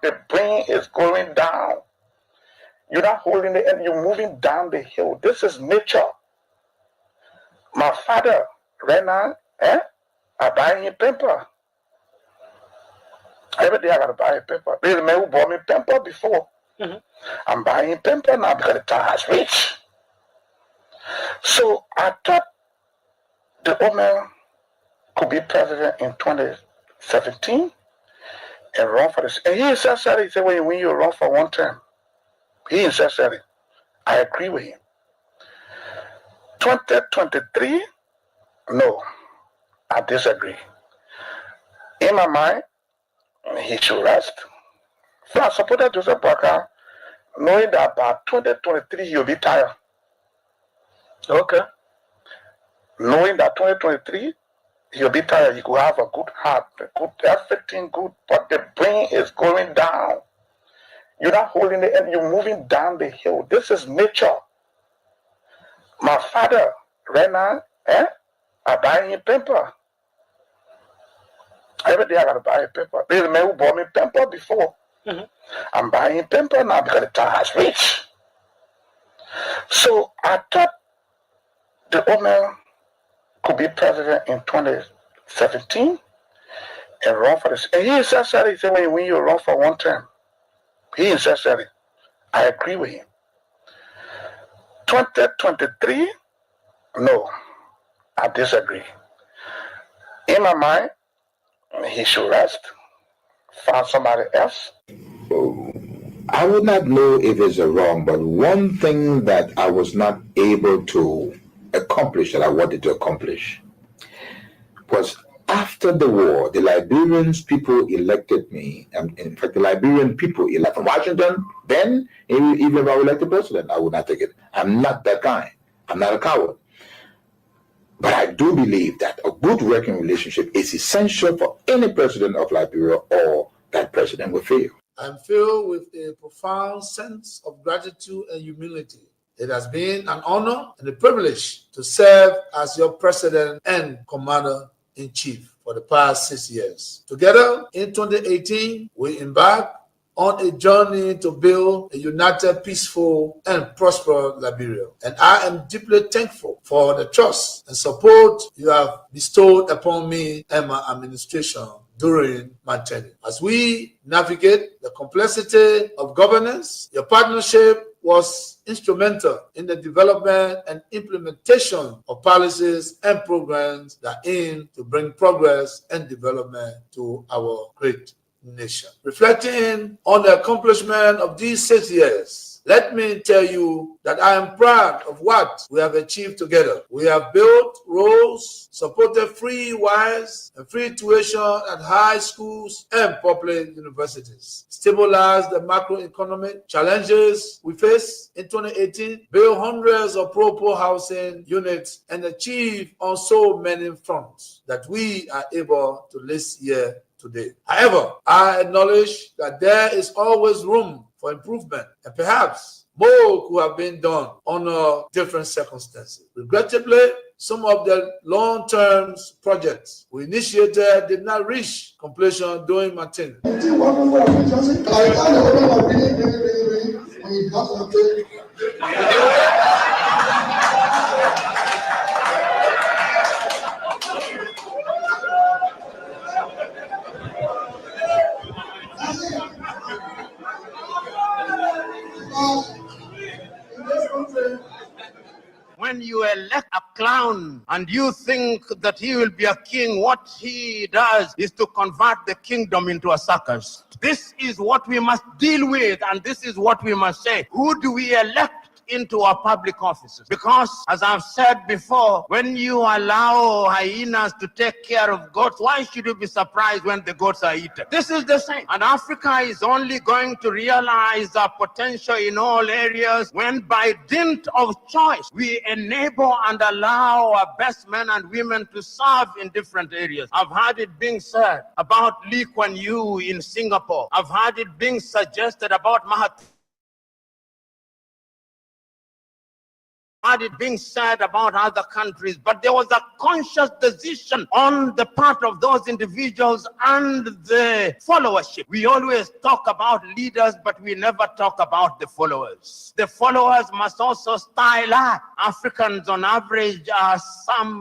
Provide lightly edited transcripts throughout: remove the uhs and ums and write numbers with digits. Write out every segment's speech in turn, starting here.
the brain is going down. You're not holding it and you're moving down the hill. This is nature. My father, right now, I buy him paper. Every day I gotta buy a paper. There's a man who bought me paper before. I'm buying paper now because the time has reached. So I thought the old man could be president in 2017 and run for this. And he insisted, he said, when you run for one term, he insisted. I agree with him. 2023, no, I disagree. In my mind, he should rest. So I supported Joseph Boakai, knowing that by 2023 he'll be tired. Okay. Knowing that 2023 he'll be tired, he could have a good heart, everything good, but the brain is going down. You're not holding it and you're moving down the hill. This is nature. My father, right now, I buy him paper. Every day I gotta buy a paper. There's a man who bought me paper before. I'm buying paper now because the time has reached. So I thought the old man could be president in 2017 and run for this. And he insisted, he said, when you run for one term, he insisted. I agree with him. 2023, no, I disagree. In my mind, he should rest, find somebody else. I would not know if it's a wrong, but one thing that I was not able to accomplish that I wanted to accomplish was after the war, the Liberian people elected me. And in fact, the Liberian people elected from Washington, then, even if I were elected president, I would not take it. I'm not that guy. I'm not a coward. But I do believe that a good working relationship is essential for any president of Liberia, or that president will fail. I'm filled with a profound sense of gratitude and humility. It has been an honor and a privilege to serve as your president and commander-in-chief for the past 6 years. Together, in 2018, we embarked on a journey to build a united, peaceful, and prosperous Liberia. And I am deeply thankful for the trust and support you have bestowed upon me and my administration during my tenure. As we navigate the complexity of governance, your partnership was instrumental in the development and implementation of policies and programs that aim to bring progress and development to our great nation. Reflecting on the accomplishment of these 6 years, let me tell you that I am proud of what we have achieved together. We have built roads, supported free wires and free tuition at high schools and public universities, stabilized the macroeconomic challenges we face in 2018, built hundreds of pro-poor housing units, and achieved on so many fronts that we are able to list here today. However, I acknowledge that there is always room for improvement, and perhaps more could have been done under different circumstances. Regrettably, some of the long-term projects we initiated did not reach completion during my tenure. When you elect a clown and you think that he will be a king, what he does is to convert the kingdom into a circus. This is what we must deal with, and this is what we must say. Who do we elect into our public offices? Because, as I've said before, when you allow hyenas to take care of goats, why should you be surprised when the goats are eaten? This is the same. And Africa is only going to realize our potential in all areas when, by dint of choice, we enable and allow our best men and women to serve in different areas. I've heard it being said about Lee Kuan Yew in Singapore. I've heard it being suggested about Mahatma heard it being said about other countries, but there was a conscious decision on the part of those individuals and the followership. We always talk about leaders, but we never talk about the followers. The followers must also style up. Africans on average are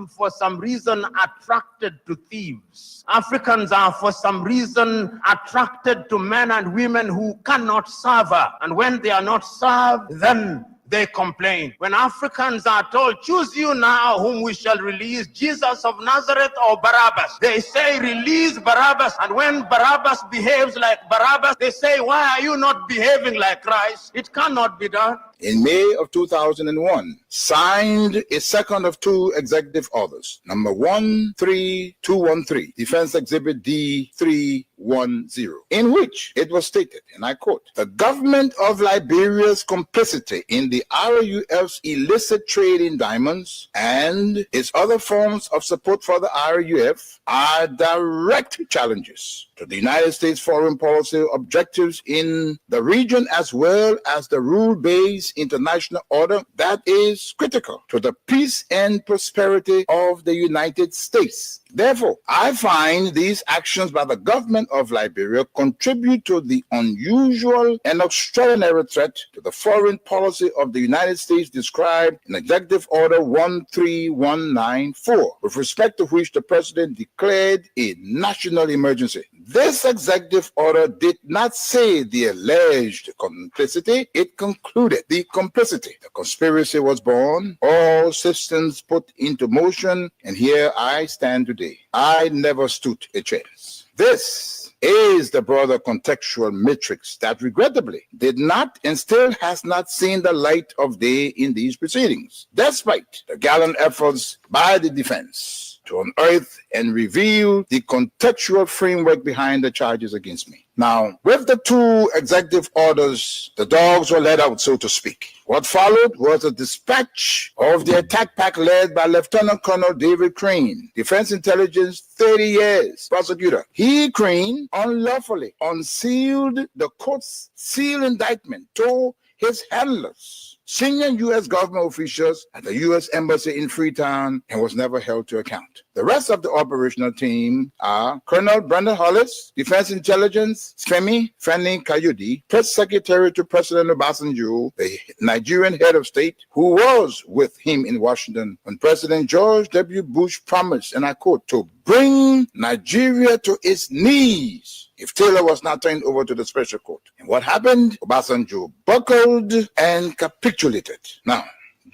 for some reason attracted to thieves. Africans are for some reason attracted to men and women who cannot serve her. And when they are not served, then they complain. When Africans are told, choose you now whom we shall release, Jesus of Nazareth or Barabbas, they say, release Barabbas. And when Barabbas behaves like Barabbas, they say, why are you not behaving like Christ? It cannot be done. In May of 2001, signed a second of two executive orders, number 13213, Defense Exhibit D310, in which it was stated, and I quote, the government of Liberia's complicity in the RUF's illicit trade in diamonds and its other forms of support for the RUF are direct challenges to the United States foreign policy objectives in the region, as well as the rule-based international order that is critical to the peace and prosperity of the United States. Therefore, I find these actions by the government of Liberia contribute to the unusual and extraordinary threat to the foreign policy of the United States described in Executive Order 13194, with respect to which the President declared a national emergency. This executive order did not say the alleged complicity, it concluded the complicity. The conspiracy was born, all systems put into motion, and here I stand today. I never stood a chance. This is the broader contextual matrix that regrettably did not and still has not seen the light of day in these proceedings, despite the gallant efforts by the defense to unearth and reveal the contextual framework behind the charges against me. Now, with the two executive orders, the dogs were let out, so to speak. What followed was a dispatch of the attack pack led by Lieutenant Colonel David Crane, Defense Intelligence 30 years prosecutor. He, Crane, unlawfully unsealed the court's sealed indictment to his handlers, senior U.S. government officials at the U.S. Embassy in Freetown, and was never held to account. The rest of the operational team are Colonel Brandon Hollis, Defense Intelligence, Femi Fani-Kayode, Press Secretary to President Obasanjo, the Nigerian head of state, who was with him in Washington when President George W. Bush promised, and I quote, to bring Nigeria to its knees if Taylor was not turned over to the special court. And what happened? Obasanjo buckled and capitulated. Now,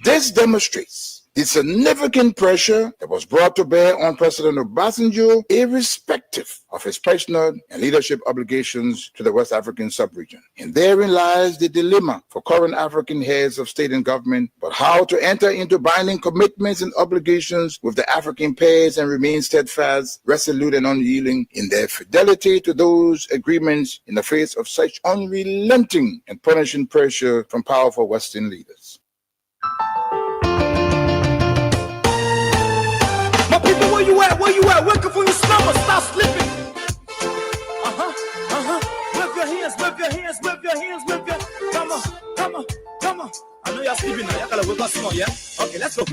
this demonstrates the significant pressure that was brought to bear on President Obasanjo, irrespective of his personal and leadership obligations to the West African sub-region. And therein lies the dilemma for current African heads of state and government, but how to enter into binding commitments and obligations with the African pairs and remain steadfast, resolute, and unyielding in their fidelity to those agreements in the face of such unrelenting and punishing pressure from powerful Western leaders. Where you at? Where you at? Working for your slumber, stop slipping. Whip your hands, whip your hands, whip your hands, whip your. Come on, come on, come on. I know y'all sleeping now. Y'all gotta whip us more, yeah? Okay, let's go.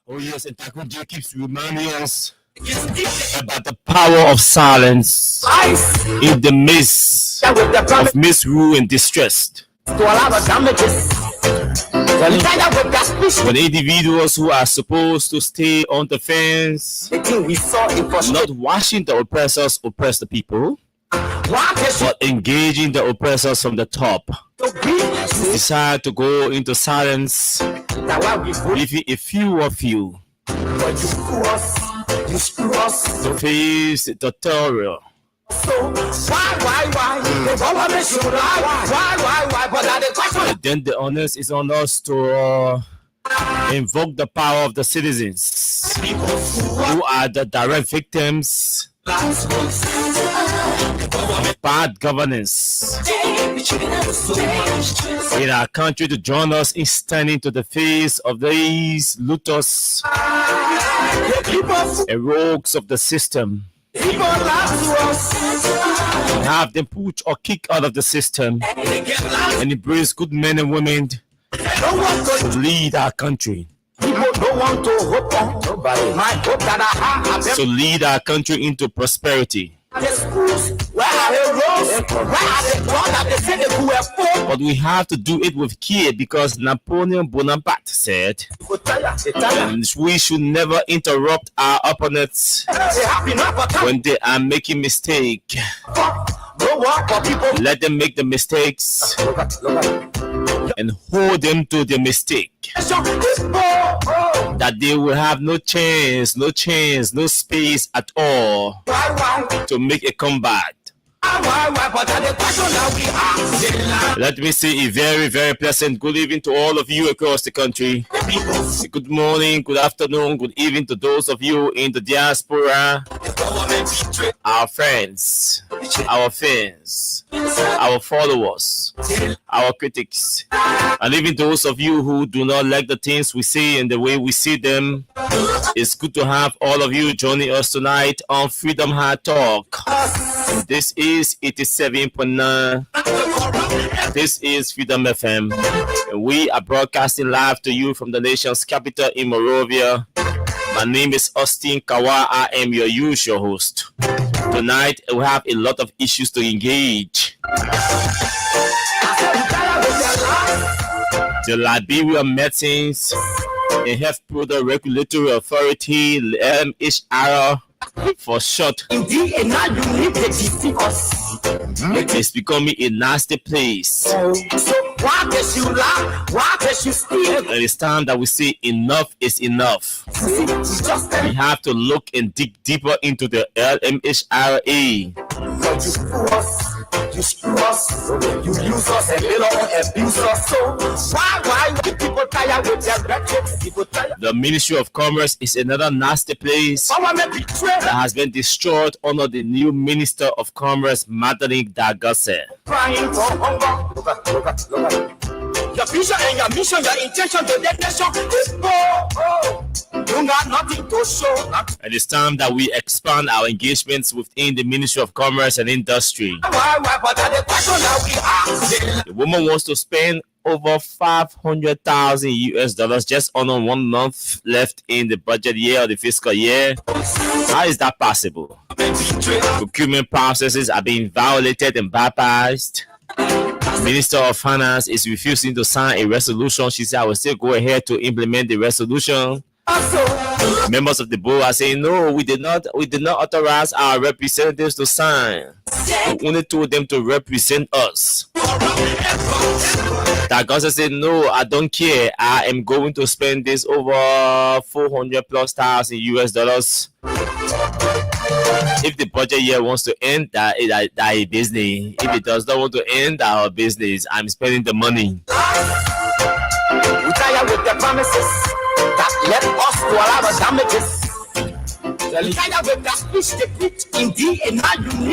Oh yes, and Taku J keeps reminding us about the power of silence in the midst of misrule and distress. When individuals who are supposed to stay on the fence, not watching the oppressors oppress the people, but engaging the oppressors from the top, decide to go into silence, leaving a few of you to face the terror. Then the onus is on us to invoke the power of the citizens who are the direct victims of bad governance in our country to join us in standing to the face of these looters and rogues of the system. Have them put or kick out of the system and embrace good men and women to lead our country. To lead our country into prosperity. But we have to do it with care because Napoleon Bonaparte said we should never interrupt our opponents when they are making mistakes. Let them make the mistakes and hold them to the mistake. That they will have no chance, no space at all to make a comeback. Let me say a very, very pleasant good evening to all of you across the country. Good morning, good afternoon, good evening to those of you in the diaspora, our friends, our fans, our followers, our critics, and even those of you who do not like the things we say and the way we see them. It's good to have all of you joining us tonight on Freedom Heart Talk. This is 87.9. This is Freedom FM. And we are broadcasting live to you from the nation's capital in Monrovia. My name is Austin Kawa. I am your usual host. Tonight, we have a lot of issues to engage. The Liberia Medicines and Health Product Regulatory Authority, MHR for short, it's becoming a nasty place. And it's time that we say enough is enough. We have to look and dig deeper into the LMHRA. You screw us, you use us, and later on abuse us. So why people tired with their rhetoric? The Ministry of Commerce is another nasty place that has been destroyed under the new Minister of Commerce, Madeline Dagase. Crying for hunger. Look. Your vision and your mission, your intention to that nation is poor. You got nothing to show. And it's time that we expand our engagements within the Ministry of Commerce and Industry. The woman wants to spend over $500,000 just on 1 month left in the budget year or the fiscal year. How is that possible? Procurement processes are being violated and bypassed. Minister of Finance is refusing to sign a resolution. She said, I will still go ahead to implement the resolution. Members of the board are saying, no, we did not authorize our representatives to sign. We only told them to represent us. Dagasa said, no, I don't care. I am going to spend this over $400,000+. If the budget year wants to end, that is business. If it does not want to end, our business. I'm spending the money. We tired with the promises that let us do our damages.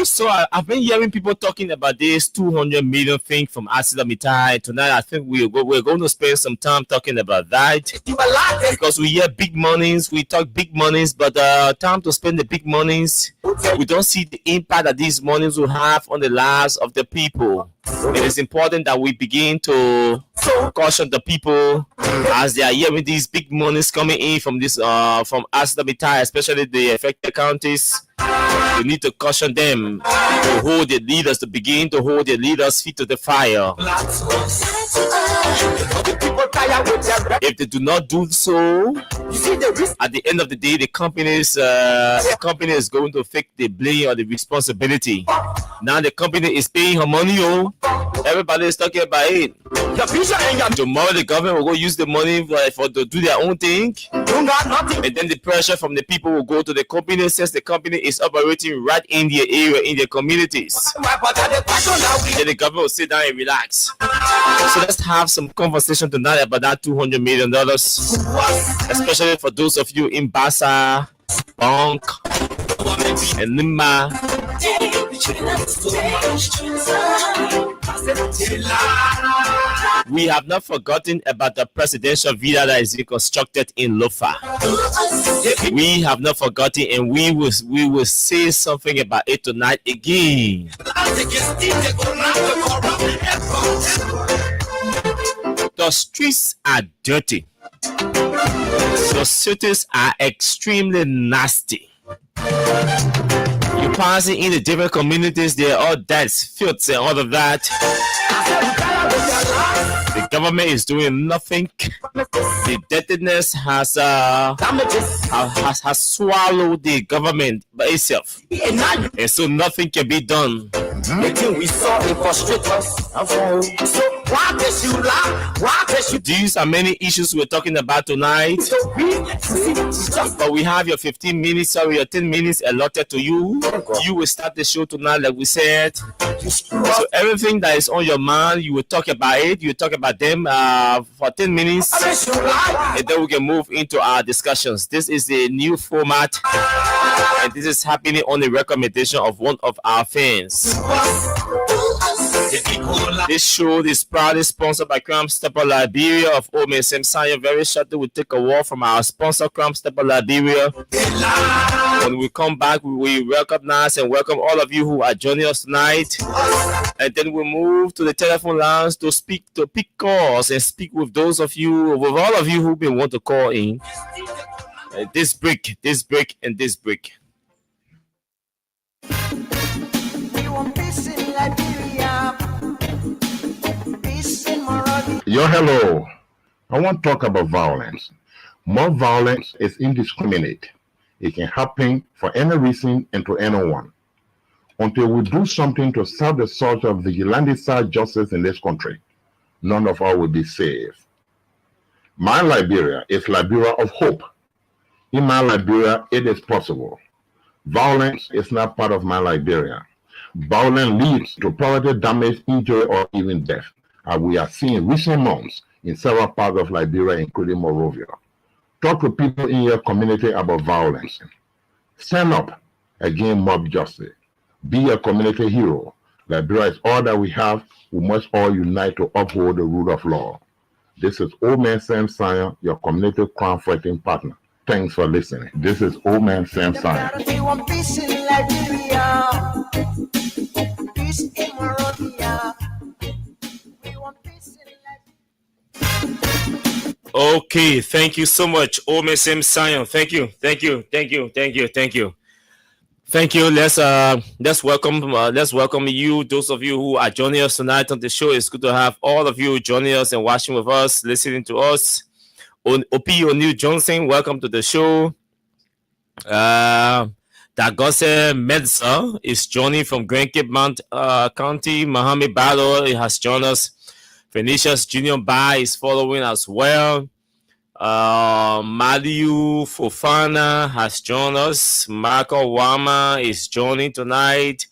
So I've been hearing people talking about this 200 million thing from ArcelorMittal. Tonight I think we're going to spend some time talking about that, because we hear big monies, we talk big monies, but time to spend the big monies, we don't see the impact that these monies will have on the lives of the people. It is important that we begin to caution the people as they are hearing these big monies coming in from this from ArcelorMittal, especially the affected counties. We need to caution them to hold their leaders, to begin to hold their leaders' feet to the fire. If they do not do so, at the end of the day, the company is going to take the blame or the responsibility. Now the company is paying her money. Everybody is talking about it. Tomorrow the government will go use the money for to do their own thing. Don't got nothing. And then the pressure from the people will go to the company since the company is operating right in their area, in their communities. Then the government will sit down and relax. So let's have some conversation tonight about that $200 million, especially for those of you in Bassa, Bank, and Lima. We have not forgotten about the presidential villa that is being constructed in Lofa. We have not forgotten, and we will say something about it tonight again. The streets are dirty. The cities are extremely nasty. You passing in the different communities, they're all debts, filth, and all of that. The government is doing nothing. The indebtedness has swallowed the government by itself, and so nothing can be done. We saw it frustrate us. So why does you lie? Why does you? These are many issues we're talking about tonight. But we have your 15 minutes, sorry, your 10 minutes allotted to you. You will start the show tonight, like we said. So everything that is on your mind, you will talk about it. You will talk about them for 10 minutes. And then we can move into our discussions. This is a new format. And this is happening on the recommendation of one of our fans. This show is proudly sponsored by Cram Stepper Liberia of Omen Samsaya. Very shortly, we'll take a walk from our sponsor, Cram Stepper Liberia. When we come back, we recognize and welcome all of you who are joining us tonight. And then we'll move to the telephone lines to pick calls and speak with those of you, with all of you who may want to call in. This break, and this break. Yo, hello. I want to talk about violence. More violence is indiscriminate. It can happen for any reason and to anyone. Until we do something to serve the sort of vigilante-style justice in this country, none of us will be safe. My Liberia is Liberia of hope. In my Liberia, it is possible. Violence is not part of my Liberia. Violence leads to property damage, injury, or even death, as we are seeing in recent months in several parts of Liberia, including Monrovia. Talk to people in your community about violence. Stand up against mob justice. Be a community hero. Liberia is all that we have. We must all unite to uphold the rule of law. This is Old Man Sam Sion, your community crime fighting partner. Thanks for listening. This is Old Man Sam Sion. We want peace in Liberia. Peace in Monrovia. We want peace in Liberia. Okay, thank you so much, Omen Sam Sion. Thank you. Let's welcome you, those of you who are joining us tonight on the show. It's good to have all of you joining us and watching with us, listening to us. Opi O'Neill Johnson, welcome to the show. Dagose Medsa is joining from Grand Cape Mount County. Mohammed Balo has joined us. Phoenicia's Junior Bai is following as well. Madiu Fofana has joined us. Marco Wama is joining tonight.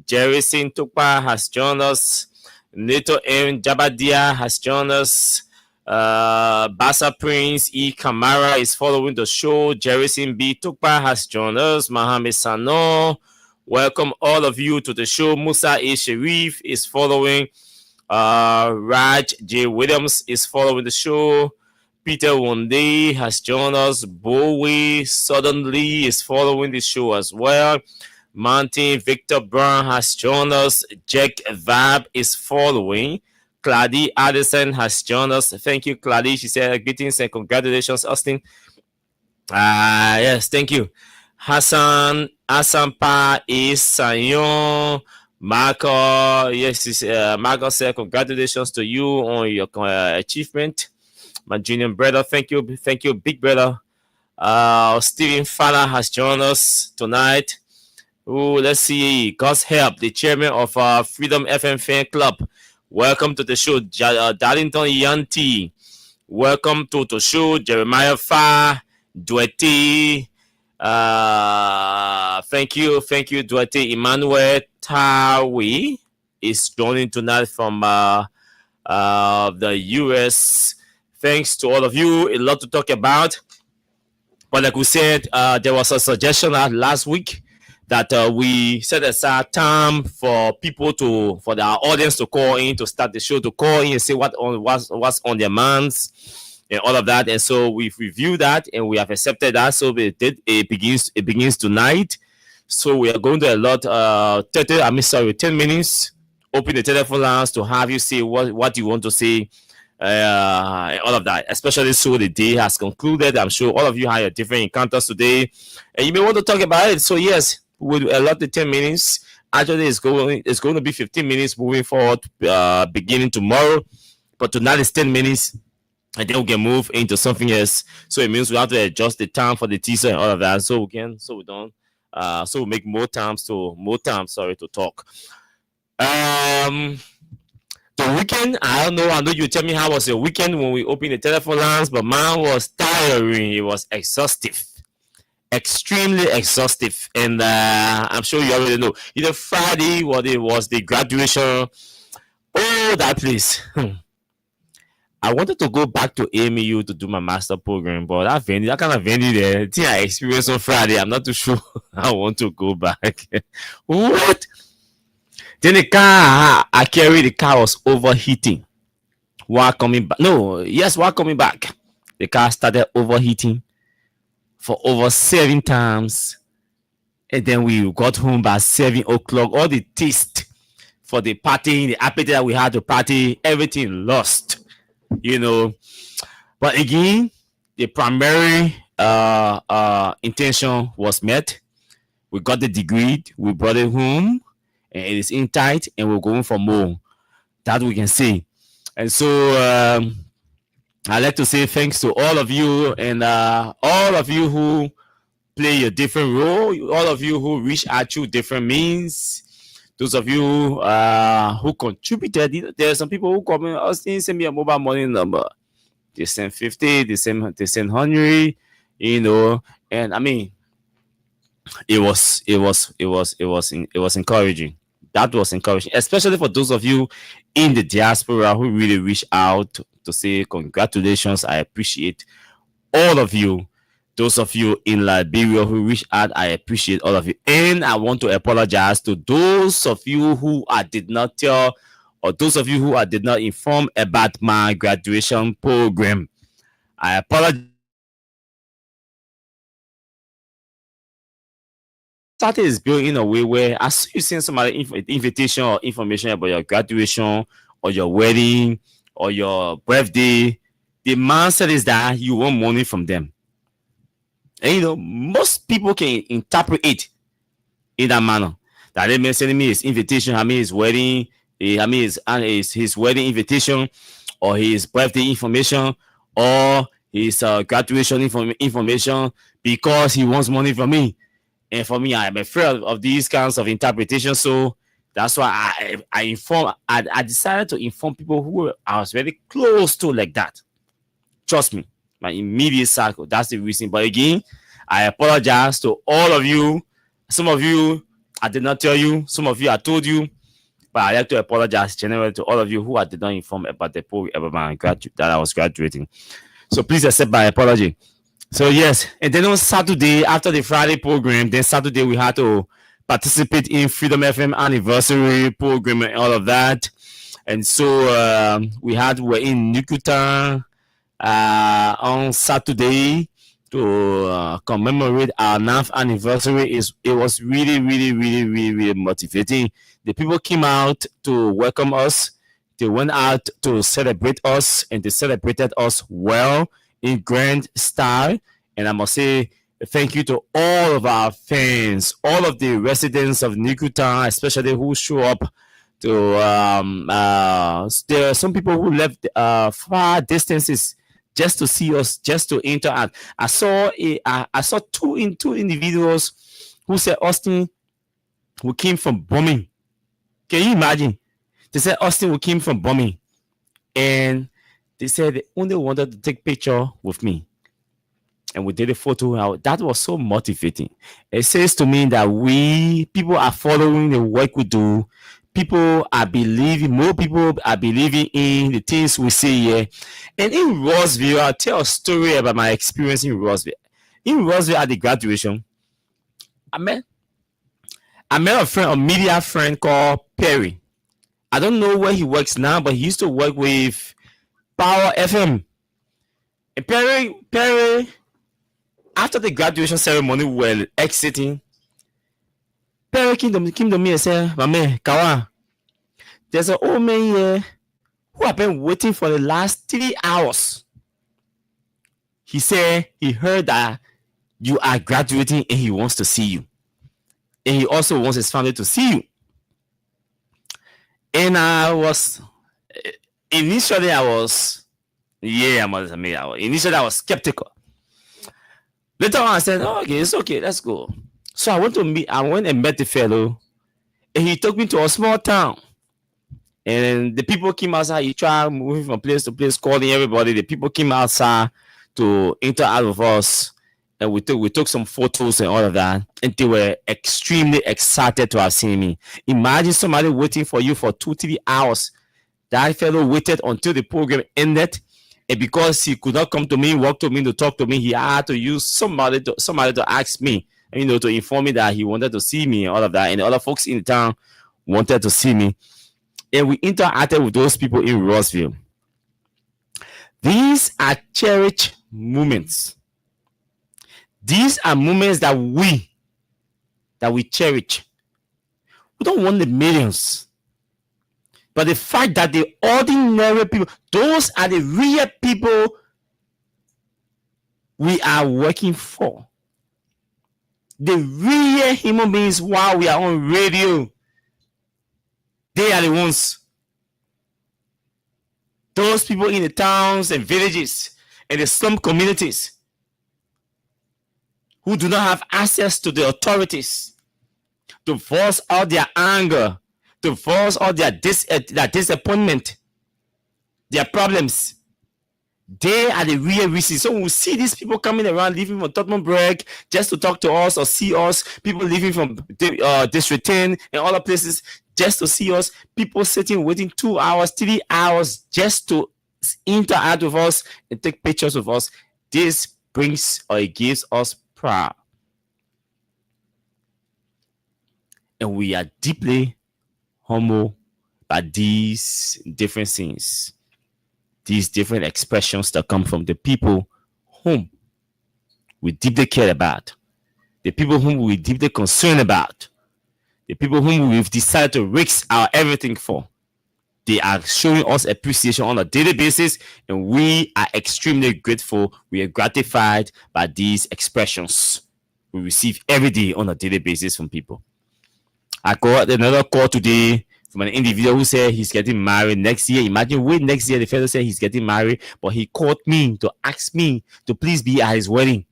Jerry Sin Tukpa has joined us. Neto M. Jabadia has joined us. Basa Prince E. Kamara is following the show. Jerison B. Tukpa has joined us. Mohammed Sano, welcome all of you to the show. Musa A. Sharif is following. Raj J. Williams is following the show. Peter Wonde has joined us. Bowie Suddenly is following the show as well. Mountain Victor Brown has joined us. Jack Vab is following. Clady Addison has joined us. Thank you, Clady. She said greetings and congratulations, Austin. Yes, thank you. Hassan Asampa is Sayon. Marco, yes, Marco said congratulations to you on your achievement. My junior brother, thank you, big brother. Stephen Fana has joined us tonight. Let's see. God's help, the chairman of Freedom FM Fan Club. Welcome to the show, Darlington Yanti. Welcome to the show, Jeremiah Fa. Duete. Thank you, Duete. Emmanuel Tawi is joining tonight from the US. Thanks to all of you. A lot to talk about. But like we said, there was a suggestion last week that we set aside time for people for our audience to call in, to start the show, to call in and say what's on their minds and all of that. And so we've reviewed that and we have accepted that. So it begins tonight. So we are going to allot 10 minutes. Open the telephone lines to have you say what you want to say. All of that, especially so the day has concluded. I'm sure all of you had your different encounters today, and you may want to talk about it. So yes, we'll allot the 10 minutes. Actually, it's going to be 15 minutes moving forward, beginning tomorrow. But tonight is 10 minutes, and then we can move into something else. So it means we have to adjust the time for the teaser and all of that. So we make more time to talk. The weekend, I don't know. I know you tell me how was your weekend when we opened the telephone lines, but mine was tiring. It was exhaustive, extremely exhaustive, and I'm sure you already know. Friday, what it was, the graduation. Oh, that place. I wanted to go back to AMU to do my master program, but that kind of venue there, the thing I experienced on Friday, I'm not too sure I want to go back. What? Then the car I carried, the car was overheating while coming back. While coming back, the car started overheating for over 7 times. And then we got home by 7 o'clock. All the taste for the party, the appetite that we had to party, everything lost, But again, the primary intention was met. We got the degree, we brought it home. And it is in tight, and we're going for more. That we can see. And so I'd like to say thanks to all of you, and all of you who play a different role, all of you who reach out through different means, those of you who contributed. There are some people who come in, send me a mobile money number. They send 50, they send 100, and I mean, it was encouraging. That was encouraging, especially for those of you in the diaspora who really reached out to say congratulations. I appreciate all of you. Those of you in Liberia who reached out, I appreciate all of you. And I want to apologize to those of you who I did not tell, or those of you who I did not inform about my graduation program. I apologize. Started is built in a way where as you send somebody invitation or information about your graduation or your wedding or your birthday, the mindset is that you want money from them. And most people can interpret it in that manner. That they may send me his invitation, his wedding, his wedding invitation, or his birthday information, or his graduation information, because he wants money from me. And for me, I'm afraid of these kinds of interpretations. So that's why I decided to inform people who I was very close to like that. Trust me, my immediate circle. That's the reason. But again, I apologize to all of you. Some of you, I did not tell you. Some of you, I told you. But I like to apologize generally to all of you who I did not inform about the program that I was graduating. So please accept my apology. So yes, and then on Saturday, after the Friday program, then Saturday we had to participate in Freedom FM anniversary program and all of that. And so we're in Nukuta on Saturday to commemorate our 9th anniversary. It was really, really, really, really, really motivating. The people came out to welcome us. They went out to celebrate us, and they celebrated us well, in grand style. And I must say thank you to all of our fans, all of the residents of Nukuta, especially who show up to there are some people who left far distances just to see us, just to interact. I saw two individuals who said, Austin, we came from bombing. Can you imagine? They said, Austin, we came from bombing. And they said they only wanted to take picture with me. and we did a photo. That was so motivating. It says to me that people are following the work we do. People are believing, more people are believing in the things we say here. And in Rossville, I'll tell a story about my experience in Rossville. In Rossville at the graduation, I met a friend, a media friend called Perry. I don't know where he works now, but he used to work with Power FM. And Perry, after the graduation ceremony, we were exiting. Perry came to me and said, "My man, Kawa, there's an old man here who have been waiting for the last 3 hours. He said he heard that you are graduating and he wants to see you. And he also wants his family to see you." And initially I was skeptical. Later on I said, "Oh, okay, it's okay, let's go." So I went and met the fellow, and he took me to a small town. And the people came outside. He tried moving from place to place, calling everybody. The people came outside to interact with us, and we took some photos and all of that. And they were extremely excited to have seen me. Imagine somebody waiting for you for 2-3 hours. That fellow waited until the program ended, and because he could not come to me, walk to me to talk to me, he had to use somebody to ask me, to inform me that he wanted to see me and all of that. And the other folks in the town wanted to see me. And we interacted with those people in Rossville. These are cherished moments. These are moments that we cherish. We don't want the millions. But the fact that the ordinary people, those are the real people we are working for. The real human beings while we are on radio. They are the ones. Those people in the towns and villages and the slum communities who do not have access to the authorities to force out their anger, to force out their disappointment, their problems. They are the real reason. So when we see these people coming around, leaving from Tottenham Break just to talk to us or see us, people leaving from District 10 and other places just to see us, people sitting waiting 2 hours, 3 hours just to interact with us and take pictures with us, this brings or it gives us pride. And we are deeply humbled by these different things, these different expressions that come from the people whom we deeply care about, the people whom we deeply concerned about, the people whom we've decided to risk our everything for. They are showing us appreciation on a daily basis, and we are extremely grateful. We are gratified by these expressions we receive every day on a daily basis from people. I got another call today from an individual who said he's getting married next year. Imagine, wait, next year the fellow said he's getting married, but he called me to ask me to please be at his wedding.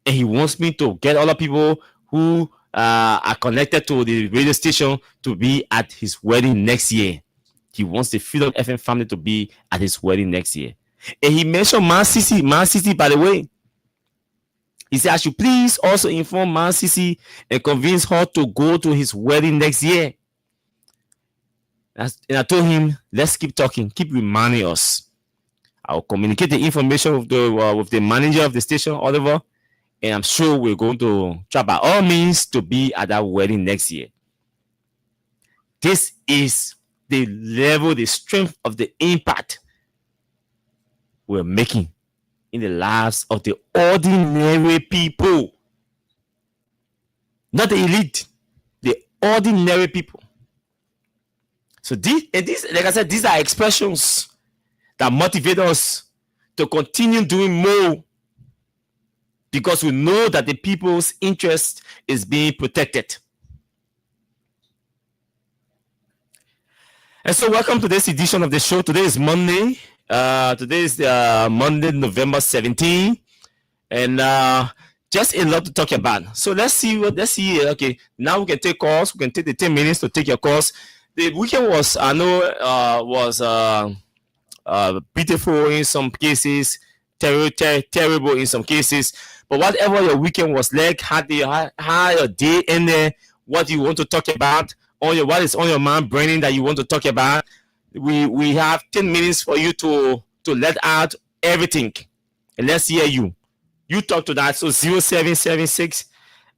And he wants me to get other people who are connected to the radio station to be at his wedding next year. He wants the Freedom FM family to be at his wedding next year. And he mentioned Man City, by the way. He said I should please also inform Man City and convince her to go to his wedding next year. And I told him, let's keep talking, keep reminding us. I'll communicate the information with the manager of the station, Oliver, and I'm sure we're going to try by all means to be at that wedding next year. This is the level, the strength of the impact we're making in the lives of the ordinary people. Not the elite, the ordinary people. So these, like I said, these are expressions that motivate us to continue doing more, because we know that the people's interest is being protected. And so welcome to this edition of the show. Today is Monday. Today is Monday, November 17. And just a lot to talk about. So let's see. Okay, now we can take calls. We can take the 10 minutes to take your calls. The weekend was, I know, beautiful in some cases. terrible in some cases. But whatever your weekend was like, had your day in there, what you want to talk about, what is on your mind burning that you want to talk about, we have 10 minutes for you to let out everything. And let's hear you. You talk to that. So 0776,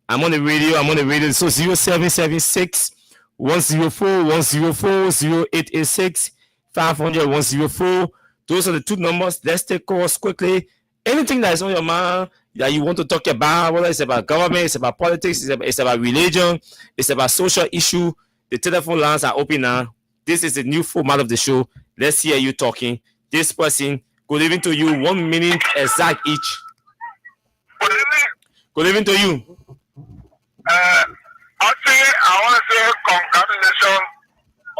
I'm on the radio. So 0776 104 0886 500 104. Those are the two numbers. Let's take calls quickly. Anything that is on your mind that you want to talk about, whether it's about government, it's about politics, it's about religion, it's about social issue, the telephone lines are open now. This is the new format of the show. Let's hear you talking. This person, good evening to you. 1 minute exact each. Good evening to you. Actually, I want to say congratulations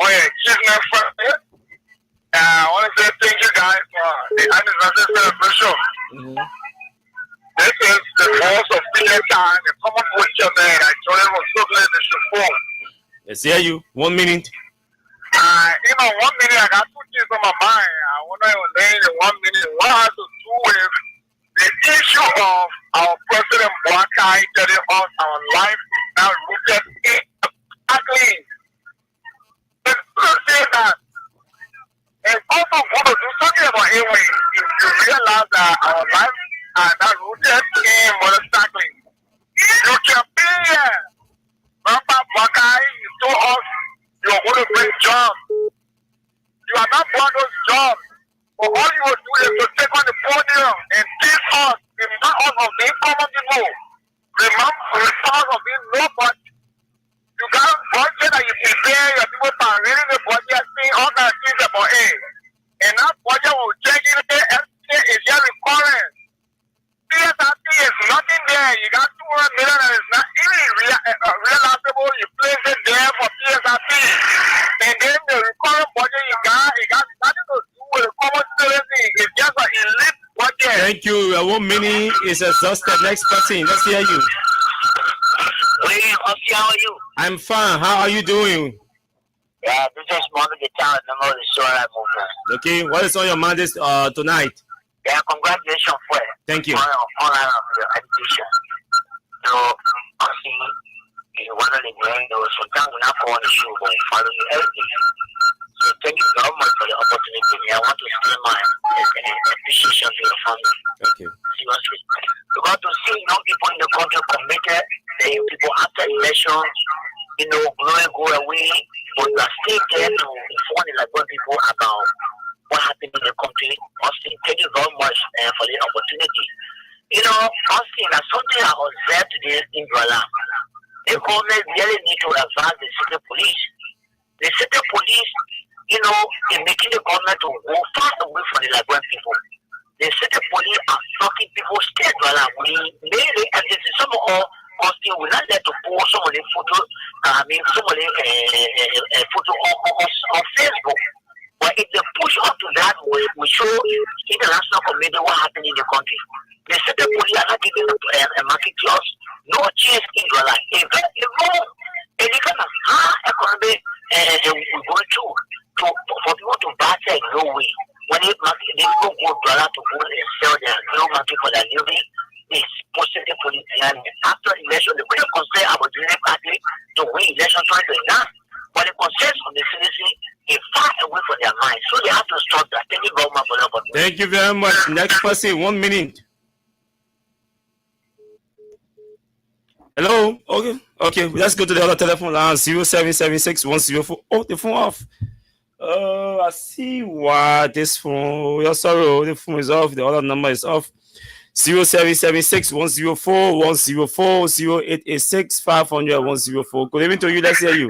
on your achievement. I want to say thank you guys for the anniversary celebration. This is the voice of Peter Khan, the common voice man. I told him was so glad they should fall. Let's hear you. 1 minute. 1 minute, I got two things on my mind. I want to explain in 1 minute. One has to do with the issue of our President Boakai telling us our life is now rooted in exactly. It's to say that it's also good to do something about it when you realize that our life are not rooted in motorcycling. You can be here. Grandpa Boakai, you told us you're going to bring jobs. You are not born those jobs. But all you will do is to take on the podium and teach us, remind us of being common people. Remind us of being nobody. You got a budget that you prepare, your people are reading the budget, seeing all that things about it. And that budget will change it. Everything is just recurring. PSRP is nothing there. You got 200 million and it's not even realizable. You place it there for PSRP. And then the recurring budget you got, it got nothing to do with the common citizen. It's just an elite budget. Thank you. 1 minute is exhausted. Next person. Let's hear you. Hey, Ossie, how are you? I'm fine. How are you doing? Yeah, this is Mohammed the town member of the Solar Movement. Okay. What is on your mind this tonight? Yeah, congratulations for it. Thank you. On your education. So, Ossie, you want to learn those sometimes when I go on the show, but follow you everything. So, thank you very much for the opportunity. I want to extend my appreciation to your family. Thank you. Seriously. Because to see young people in the country committed, the people after election, go away, but you are still there to inform the Liberian people about what happened in the country. Austin, thank you very much for the opportunity. Austin, that's something I observed today in Douala. The government really need to advance the city police. The city police, is making the government to go far away from the Liberian people. The city police are fucking people scared. We mainly, and this is some of all Austin will not let to post some of the photo, photo on Facebook. But if they push up to that, we show international community what happened in the country. The city police are not giving a market clause, no change in your life. It's wrong. And the kind of hard economy we're going through for people to buy things, no way. When they go dollar to go and sell their no market for their living, it's positive for the after election, the people concern about the party to win election 2029. But the concerns of the citizen is far away from their mind. So they have to stop that. Thank you very much for the opportunity. Thank you very much. Next person, 1 minute. Hello? Okay. Let's go to the other telephone line. 0776 104. Oh, the phone off. I see why this phone. You're sorry, the phone is off. The other number is off. 0776 104 104 0886 500 104. Good evening to you. Let's hear you.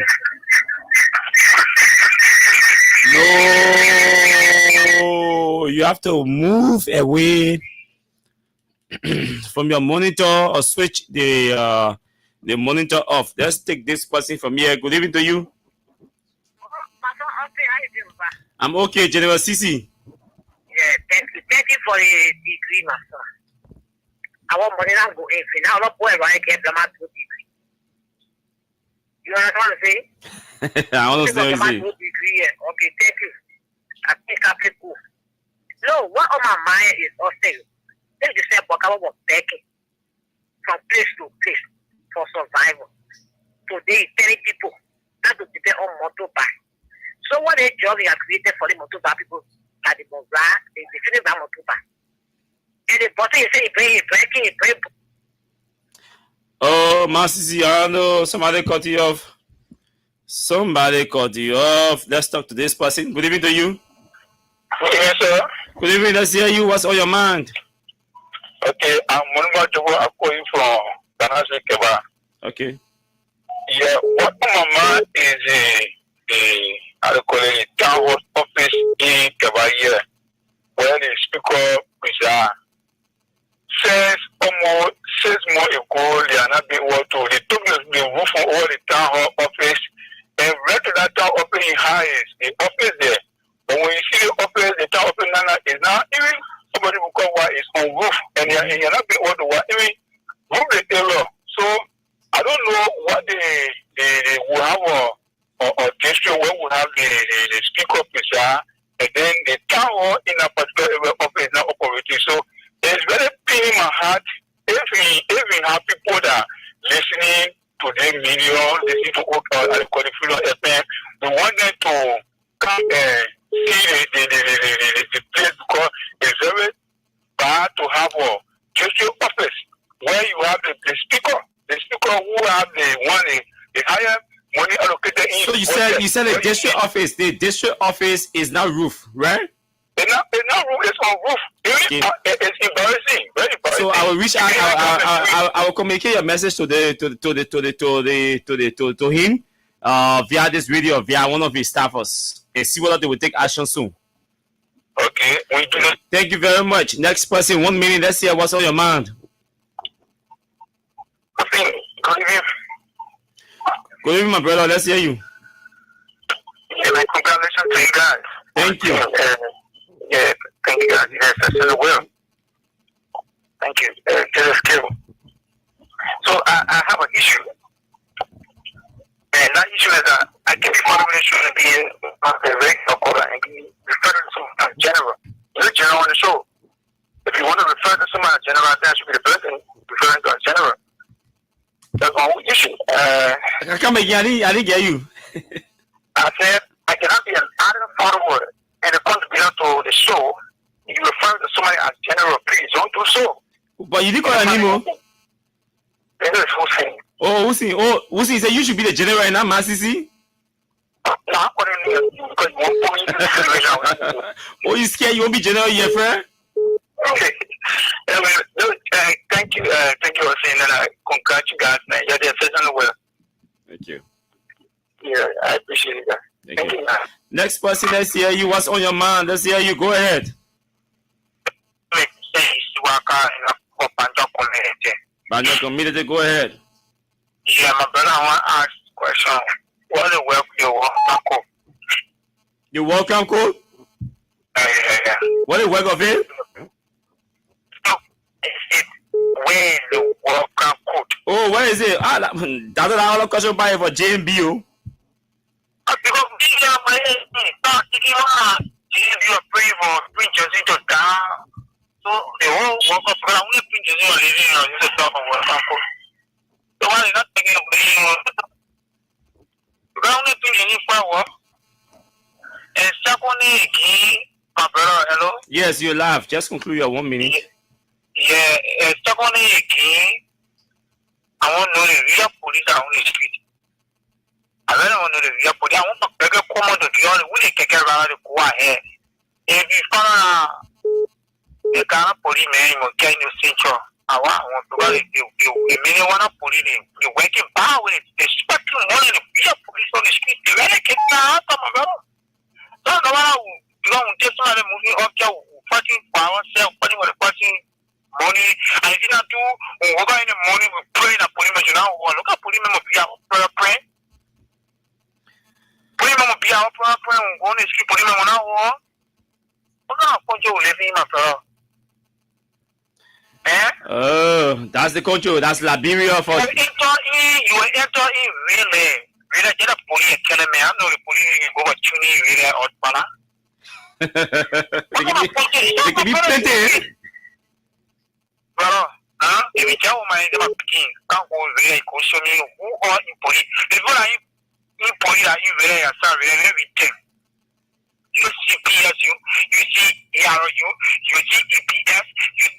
No, you have to move away from your monitor or switch the monitor off. Let's take this person from here. Good evening to you. I'm okay, General CC. Yeah, thank you for the degree, master. I want money now go in. Now, not boy, I can't come out to degree. You understand what I'm saying? I understand what you're saying. Okay, thank you. I think I can go. No, what on my mind is also Then they say Bokaba was begging from place to place for survival. Today, 30 people that to depend on motorbike. So what a job he has created for the motorbike people that the motorbike, they finish that motorbike. And the bottom you say he breaking. Oh, Masisi, I know somebody cut you off. Let's talk to this person. Good evening to you. Yes, sir. Good evening. Let's hear you. What's on your mind? Okay, I'm I'm calling from Ganase Keba. Okay. Yeah, what my mind is I call it town hall office in Keba here, where the speaker is says almost 6 months ago they are not being able to. They took the roof from all the town hall office and right to that town office in highest the office there. But when you see the office, the town office now is now even somebody will call why it's on roof and you're not being able to work even roof the area. So I don't know what they will have a district where we have the speaker officer and then the town hall in a particular area office now operating. So it's very paining my heart if we have people that are listening to the million, listening to the FM. We want them to come and see the place because it's very bad to have a district office where you have the speaker who have the higher money allocated in. So you said the district office. The district office is now roof, right? It's not roof. It's on roof. It's embarrassing. Very embarrassing. So I will reach out. I will communicate your message to him via this video, via one of his staffers, and see whether they will take action soon. Okay, we do. Thank you very much. Next person, 1 minute. Let's hear what's on your mind. Good evening, my brother. Let's hear you. Yeah, congratulations to you guys. Thank you. Yeah, thank you guys. Yes, that's in the will. Thank you. This is skill. So I have an issue. And that issue is that I can be part of an issue and be a regular caller and be referred to someone general. You're general on the show. If you want to refer to someone general, that should be the person referring to a general. That's my whole issue. I come again. I didn't get you. I said I cannot be an added follower and a contributor to the show. You refer to somebody as general, please don't do so. But you didn't call an email. This is Hussein. Oh, Hussein. Oh, Hussein said you should be the general in that Masisi. No, I'm calling you because you won't put me in this situation. Oh, you scared you won't be general yet, friend? Okay. Thank you, Hussein, and I congratulate you guys, man. You're the assistant well. Thank you. Yeah, I appreciate it, guys. Thank you, man. Next person, let's hear you. What's on your mind? Let's hear you. Go ahead. Banjo community, go ahead. Yeah, my brother, I want to ask a question. What is the work your welcome code? The welcome code? Yeah. What is the work of it? No, it's where the welcome code. Oh, where is it? That's all question by for JMBO. Because we are my you are praying for preachers into down. So the whole work of God, we preachers are living on the top of welcome code. The one is not taking a break. The only thing you need for work. And secondly, my brother, hello? Yes, you laugh. Just conclude your 1 minute. Yeah, and secondly, I want to know the real police on the street. I don't want to know the real police. I want to beg a common to the only way they can around the go ahead. If you find the Ghana police man, you can you central. I want to go the many one of police, the working power, the spectrum, one of the real police on the street, the very kick out of my brother. So, no matter you don't get some of the movie of your fighting for ourselves, fighting with the fighting money. And if you don't do, we're going in the morning, we pray in a police now. Look at police member be our prayer praying. Police member be our prayer praying. We're going to street police member now. What's going to put you living in my prayer? Oh, that's the control. That's Liberia for. You enter in really. Really, just a police killing me. I'm not the police over tuning really out, Bala. They can be plenty. brother, if you tell my picking, can't go there, go show me who are in police. The people are in police are you there, sorry, everything. You see PSU, you see ERU, you see EPS, you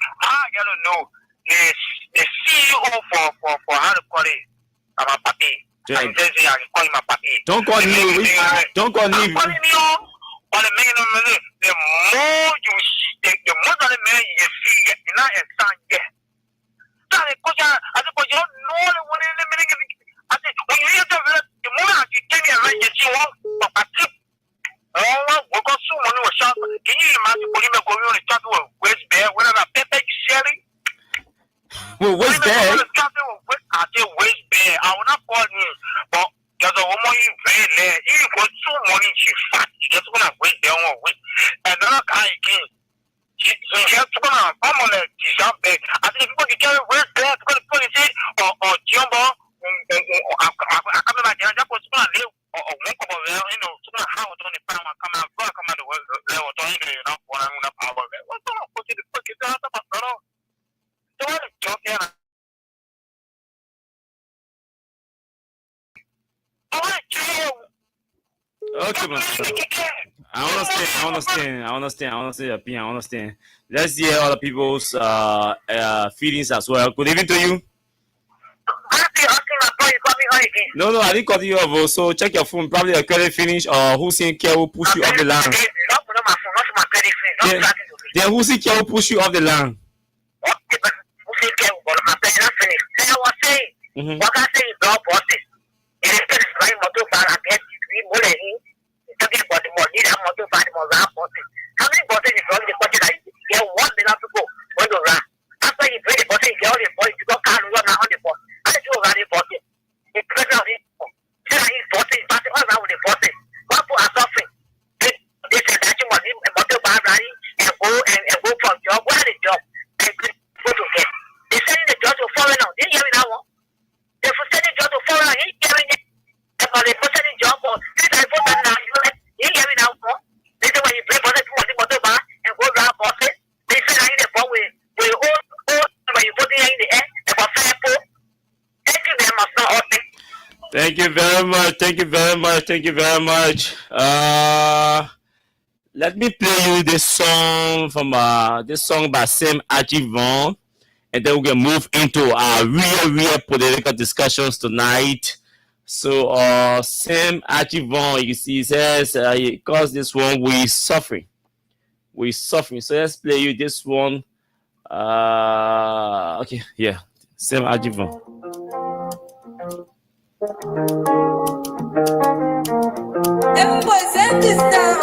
don't know. The CEO for how to call it, I'm a papi. I'm just saying I can call him a papi. Don't call me. Don't call me. I'm calling you on the minimum. The more you see, the more the man you see, you're not a son yet. I said, you don't know the one in the minute. I said, when you hear the more you tell me, right, you see what, but we got so many shots. Can you imagine when you go on the chat with West Bear, whatever Pepe sharing? Well, West Bear? I said West Bear. I will not call him, but there's a woman in Bear there. He got so money, she fat. She just want to wait there on wait. And then I again. She just going to come on the shop there. I said, people can carry West Bear to go to police or Jumbo. I come back there. That was one of or one couple of you know, some how on the farm come out the level to you know, one of the power. What's on? What the fuck is that about? So what is talking? Okay, man. I understand your opinion. I understand. Let's hear other people's feelings as well. Good evening to you. No, I didn't cut you off. So check your phone. Probably a credit finish or Hussein Care will push you off the line. Then Hussein Care will push you off the line. Mm-hmm. What I say is no bosses. It is very motor bar against three bullet. Talking about the more need a motor bar more bosses. How many bosses is on the budget? You have 1 million to go when you run. After you pay the bosses, you get all the boys to go car run on the boss. I do run the bosses. The president of the bosses, passing all around with the bosses. What for are suffering? They say that you want a motor bar running and go from job. What are the job? And go to get. They sending the job to foreign now. Didn't you hear me now? They for sending job to foreign. He hearing it. About the sending job for this I put that now. You hear me now? They say when you play bosses, you want the motor bar and go around bosses. They say that in the ball with all when you put it in the air about fair pool. Thank you very much, not all. Thank you very much. Thank you very much. Thank you very much. Let me play you this song from this song by Sam Ajivon, and then we can move into our real political discussions tonight. So Sam Ajivon, you see, he says he calls this one "We Suffering." We Suffering. So let's play you this one. Okay, yeah, Sam Ajivon. Them boys end this down.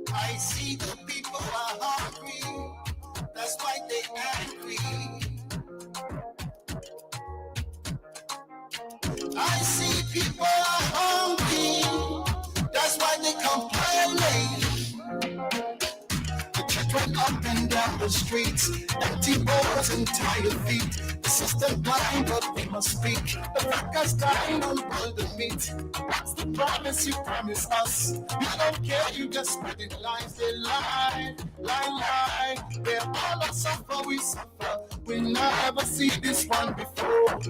I see the people are hungry, that's why they angry. I see people are hungry, that's why they complaining. The children up and down the streets, empty bowls and tired feet. The system blind, but we must speak. The fuckers dying on the meat. What's the promise you promise us? You don't care, you just spreading lies. They lie. They're all that suffer, we suffer. We never see this one before.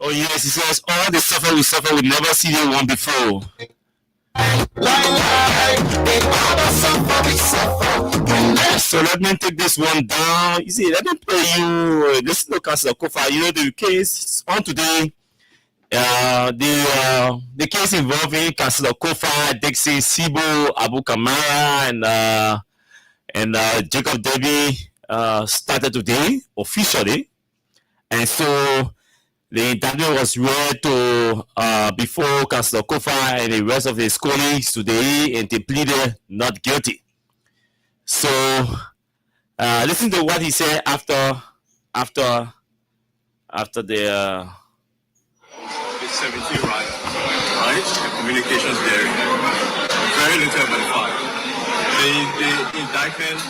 Oh yes, he says all the suffer, we never see the one before. So let me take this one down. You see, let me play you this look at the Kofa. You know the case on today. The case involving Councillor Kofa, Dixie, Sibo, Abu Kamara, and Jacob Debbie started today officially, and so the indictment was read to before Councillor Kofa and the rest of his colleagues today, and they pleaded not guilty. So Listen to what he said after the It's 17 right? The communications there. Very little verified. The indictment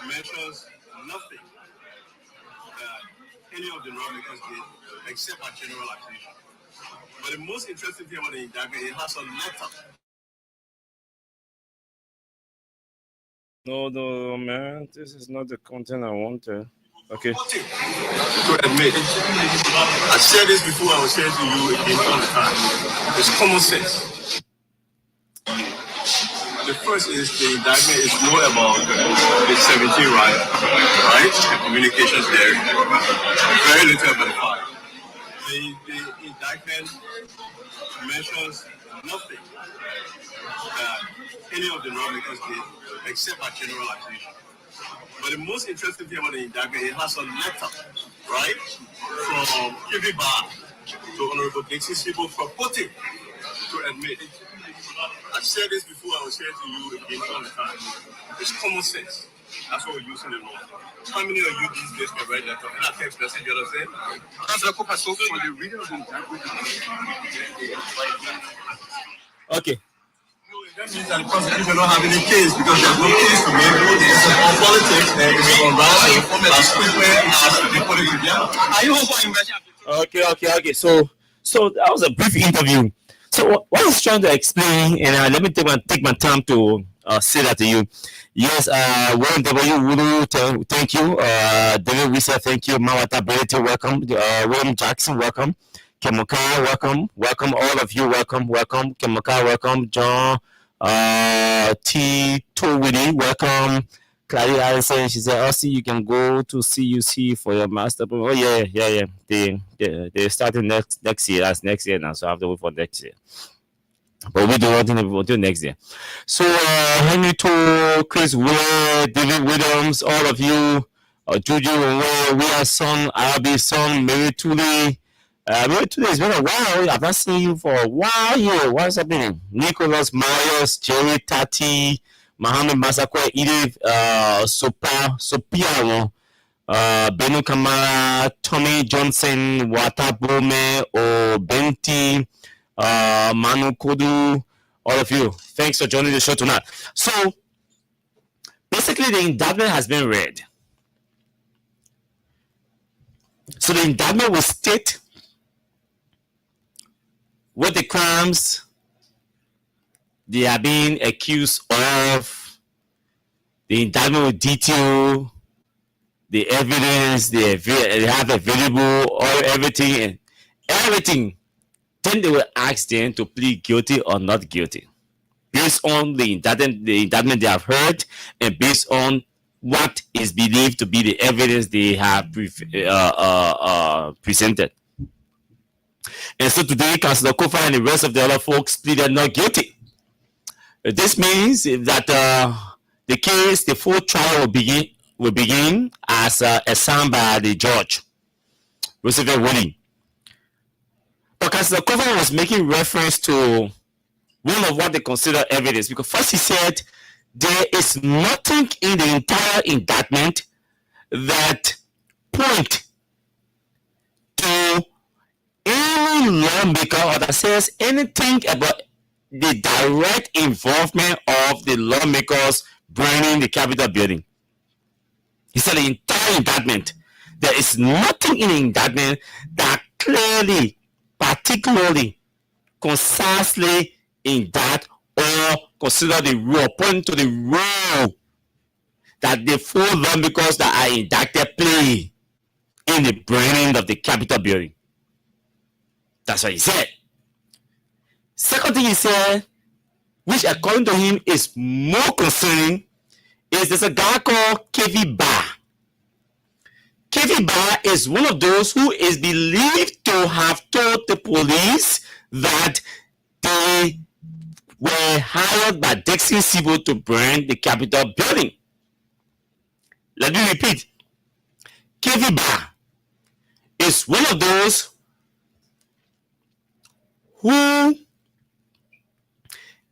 mentions nothing that any of the lawmakers did except a general accusation. But the most interesting thing about the indictment, it has a letter. No, man, this is not the content I wanted. Okay. To admit, I said this before, I was saying to you again all the time. It's common sense. The first is the indictment is more about the 17 right? The communications there. Very little verified. The indictment mentions nothing that any of the lawmakers did except a general accusation. But the most interesting thing about the indictment, it has a letter, right, from Kivi Bar to Honorable Dixie Sibo for putting to admit. I said this before, I was saying to you again all the time. It's common sense. That's what we're using in law. How many of you these days can write that? And I text message, you understand? So for the reader of the indictment. Okay. That means that the prosecution don't have any case because there's no case to make. It's all politics and it's on rise as quickly as they put it together. Are you hoping? Okay. So that was a brief interview. So what I was trying to explain, and let me take my time to say that to you. Yes, Warren W. Wulu, thank you. David Wisa, thank you. Mawata Berete, welcome. William Jackson, welcome. Kemoka, welcome all of you, welcome. Kemoka, welcome. John T. Towini, welcome. Claudia Allison, she said, "Austin, you can go to CUC for your master." Oh yeah. They're starting next year. That's next year now, so I have to wait for next year. But we do nothing until next year. So Henry To, Chris Ware, David Williams, all of you, Juju Ware, we are son, Arabi son, Mary Tuli. Mary Tuli, it's been a while. I've not seen you for a while here. What's happening? Nicholas Myers, Jerry Tati, Mohammed Masakwe, Edith Sopiano, Benu Kamara, Tommy Johnson, Wata Bome, Benti, Manu Kodu, all of you. Thanks for joining the show tonight. So, basically, the indictment has been read. So, the indictment will state what the crimes they are being accused of. The indictment will detail the evidence they have available, or everything. Then they will ask them to plead guilty or not guilty based on the indictment they have heard and based on what is believed to be the evidence they have presented. And so today, Councillor Kofa and the rest of the other folks pleaded not guilty. This means that the full trial will begin as assigned by the judge, Roosevelt Willing. But Councillor Kofa was making reference to one of what they consider evidence, because first he said there is nothing in the entire indictment that point to any lawmaker or that says anything about the direct involvement of the lawmakers burning the Capitol building. He said the entire indictment, there is nothing in the indictment that clearly, particularly, concisely indict or consider the role, point to the role that the four lawmakers that are indicted play in the burning of the Capitol building. That's what he said. Second thing he said, which according to him is more concerning, is there's a guy called Kevi Bar. Kevi Bar is one of those who is believed to have told the police that they were hired by Dixie Sibo to burn the Capitol building. Let me repeat. Kevi Bar is one of those who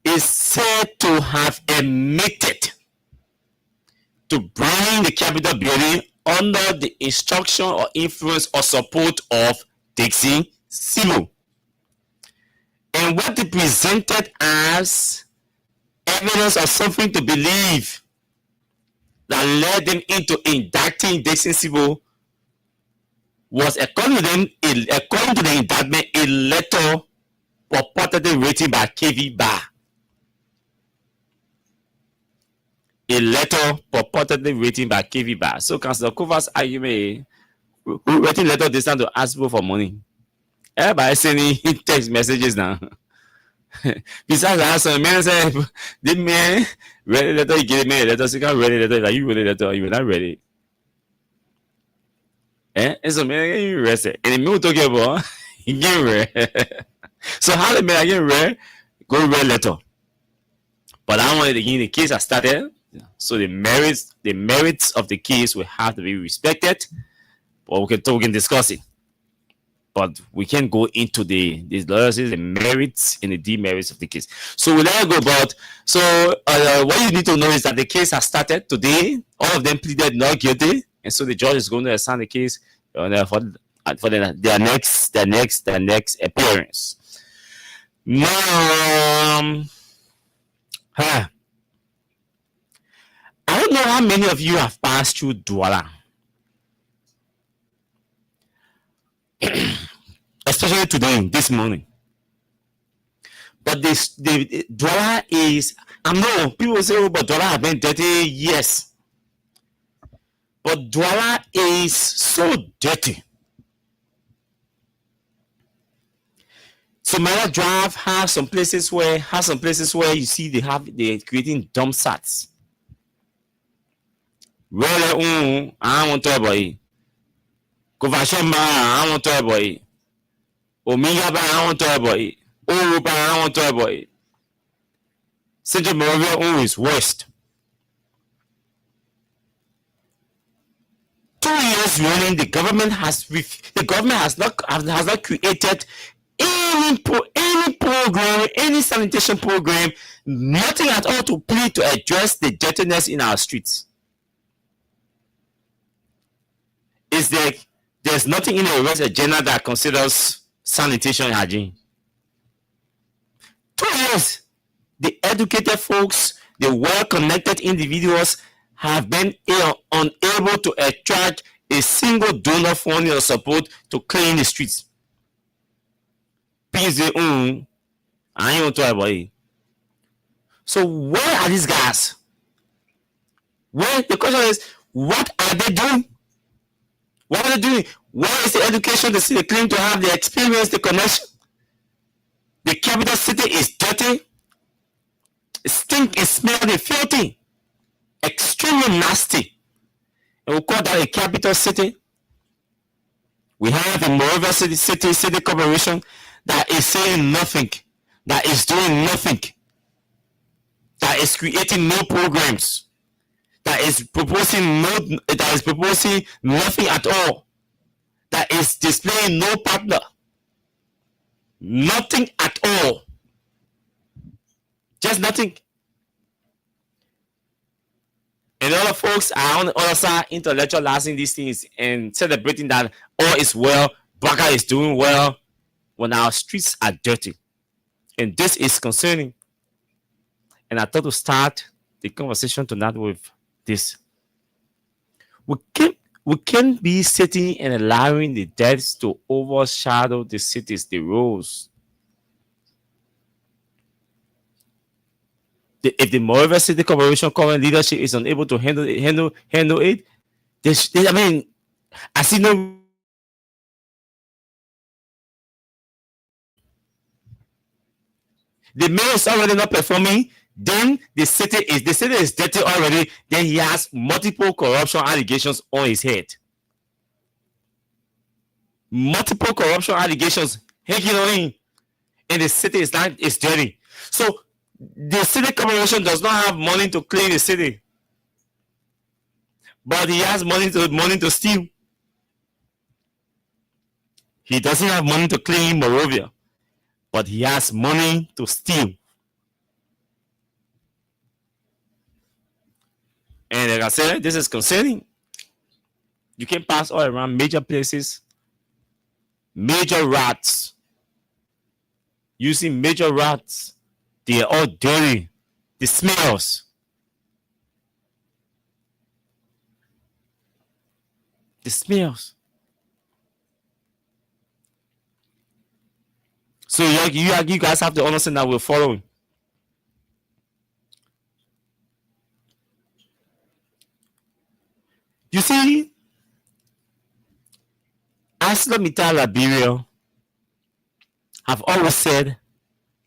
is said to have admitted to bring the Capitol building under the instruction or influence or support of Dixon Civil. And what they presented as evidence of something to believe that led them into indicting Dixon Civil was, according to the indictment, a letter purportedly written by KV Bar. A letter purportedly written by KV Bar. So Councillor Kova's argument, who writing letter this time to ask people for money? Everybody sending text messages now. Besides that, some man said, the man read the letter, he gave me a letter, so he can't read the letter. Like, you read the letter, you will not read it. And so man, you read it. And the man talking about, he get read. So how the man get read? Go read letter. But I wanted again, the case has started. So the merits of the case will have to be respected. But we can discuss it. But we can't go into the merits and the demerits of the case. So we'll let go about. So what you need to know is that the case has started today. All of them pleaded not guilty, and so the judge is going to assign the case for their next appearance. Now, I don't know how many of you have passed through Douala. Especially today, this morning. But the Douala is, I know people say, oh, but Douala has been dirty. Yes. But Douala is so dirty. So Mara Drive has some places where you see they're creating dump sites. Really, I want to talk about it. Kovashamba, I want to talk about it. Omega, I want to talk about it. Oruba, I want to talk about it. Central Moravia is worst. 2 years running, the government has not created any program, any sanitation program, nothing at all to plead to address the dirtiness in our streets. Is there's nothing in the West agenda that considers sanitation and hygiene. 2 years, the educated folks, the well-connected individuals have been unable to attract a single donor funding or support to clean the streets. Please say, I ain't gonna talk about it. So where are these guys? The question is, what are they doing? What are they doing? Where is the education the city claim to have the experience, the connection? The capital city is dirty. It stinks, it smells, it's filthy. Extremely nasty. And we call that a capital city. We have the Moreover City Corporation that is saying nothing, that is doing nothing, that is creating no programs, that is proposing nothing at all, that is displaying no partner, nothing at all, just nothing. And other folks are on the other side intellectualizing these things and celebrating that all is well, Baka is doing well, when our streets are dirty. And this is concerning. And I thought to start the conversation tonight with this. We can't be sitting and allowing the deaths to overshadow the cities, the roads. If the Moreover City Corporation current leadership is unable to handle it, I see no. The mayor is already not performing. Then the city is dirty already. Then he has multiple corruption allegations on his head. Multiple corruption allegations hanging on him, and the city is dirty. So the city corporation does not have money to clean the city, but he has money to steal. He doesn't have money to clean Morovia, but he has money to steal. And like I said, this is concerning. You can pass all around major places, major routes. Using major routes, they are all dirty. The smells. The smells. So you guys have to understand that we're following. You see, ArcelorMittal Liberia, I've always said,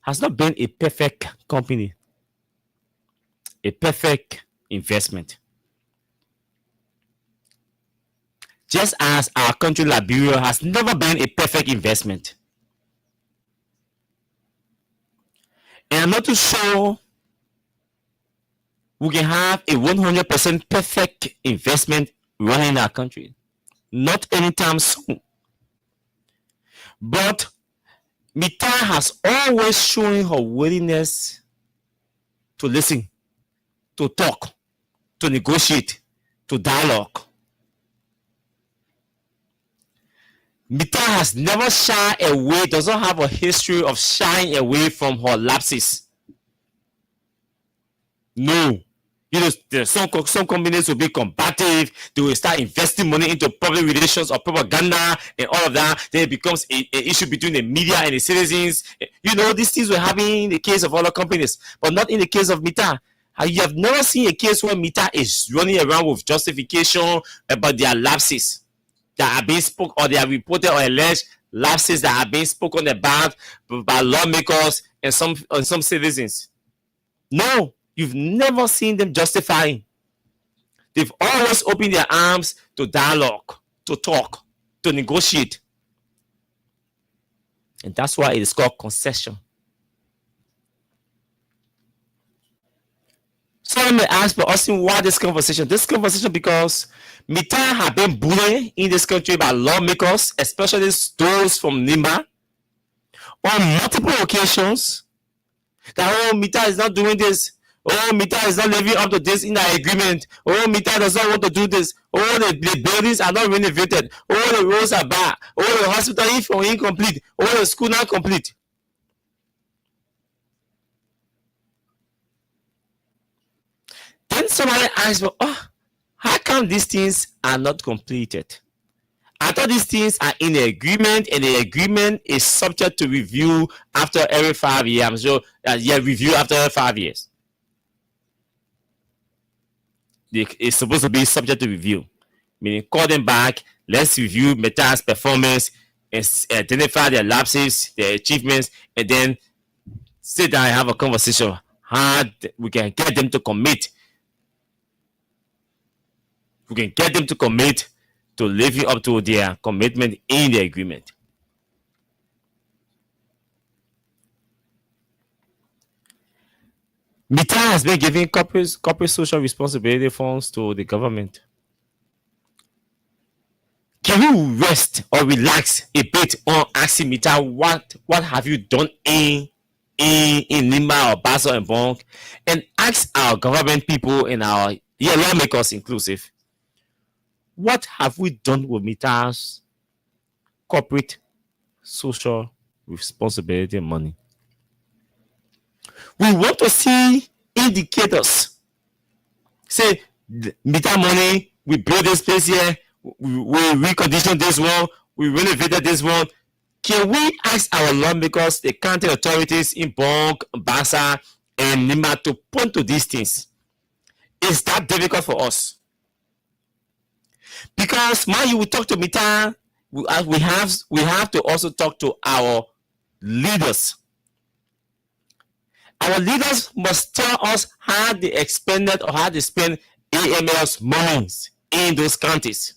has not been a perfect company, a perfect investment. Just as our country, Liberia, has never been a perfect investment. And I'm not too sure we can have a 100% perfect investment running our country. Not anytime soon. But Mittal has always shown her willingness to listen, to talk, to negotiate, to dialogue. Mittal has never shied away, doesn't have a history of shying away from her lapses. No. You know, some companies will be combative. They will start investing money into public relations or propaganda and all of that. Then it becomes an issue between the media and the citizens. You know, these things were happening in the case of other companies, but not in the case of Mittal. You have never seen a case where Mittal is running around with justification about their lapses that are being spoken, or they are reported or alleged lapses that are being spoken about by lawmakers and some citizens. No. You've never seen them justifying. They've always opened their arms to dialogue, to talk, to negotiate. And that's why it is called concession. So let me ask for Austin, why this conversation? This conversation because Mittal have been bullied in this country by lawmakers, especially those from NIMA, on multiple occasions. That, oh, Mittal is not doing this. Oh, Mittal is not living up to this in the agreement. Oh, Mittal does not want to do this. Oh, the buildings are not renovated. Oh, the roads are bad. Oh, the hospital is incomplete. Oh, the school not complete. Then somebody asked, well, oh, how come these things are not completed? I thought these things are in the agreement, and the agreement is subject to review after every 5 years. So, review after every 5 years. It's supposed to be subject to review, meaning call them back, let's review Mittal's performance and identify their lapses, their achievements, and then sit down and have a conversation how we can get them to commit. We can get them to commit to living up to their commitment in the agreement. Mittal has been giving corporate social responsibility funds to the government. Can you rest or relax a bit on asking Mittal what have you done in Nima or Basel and Bonk, and ask our government people and our lawmakers inclusive, what have we done with Mittal's corporate social responsibility money? We want to see indicators. Say, Mittal money, we build this place here, we recondition this one, we renovated this one. Can we ask our lawmakers, the county authorities in Bonk, Bassa, and Nima to point to these things? Is that difficult for us? Because when you will talk to Mittal, we have to also talk to our leaders. Our leaders must tell us how they expended or how they spend AML's monies in those counties.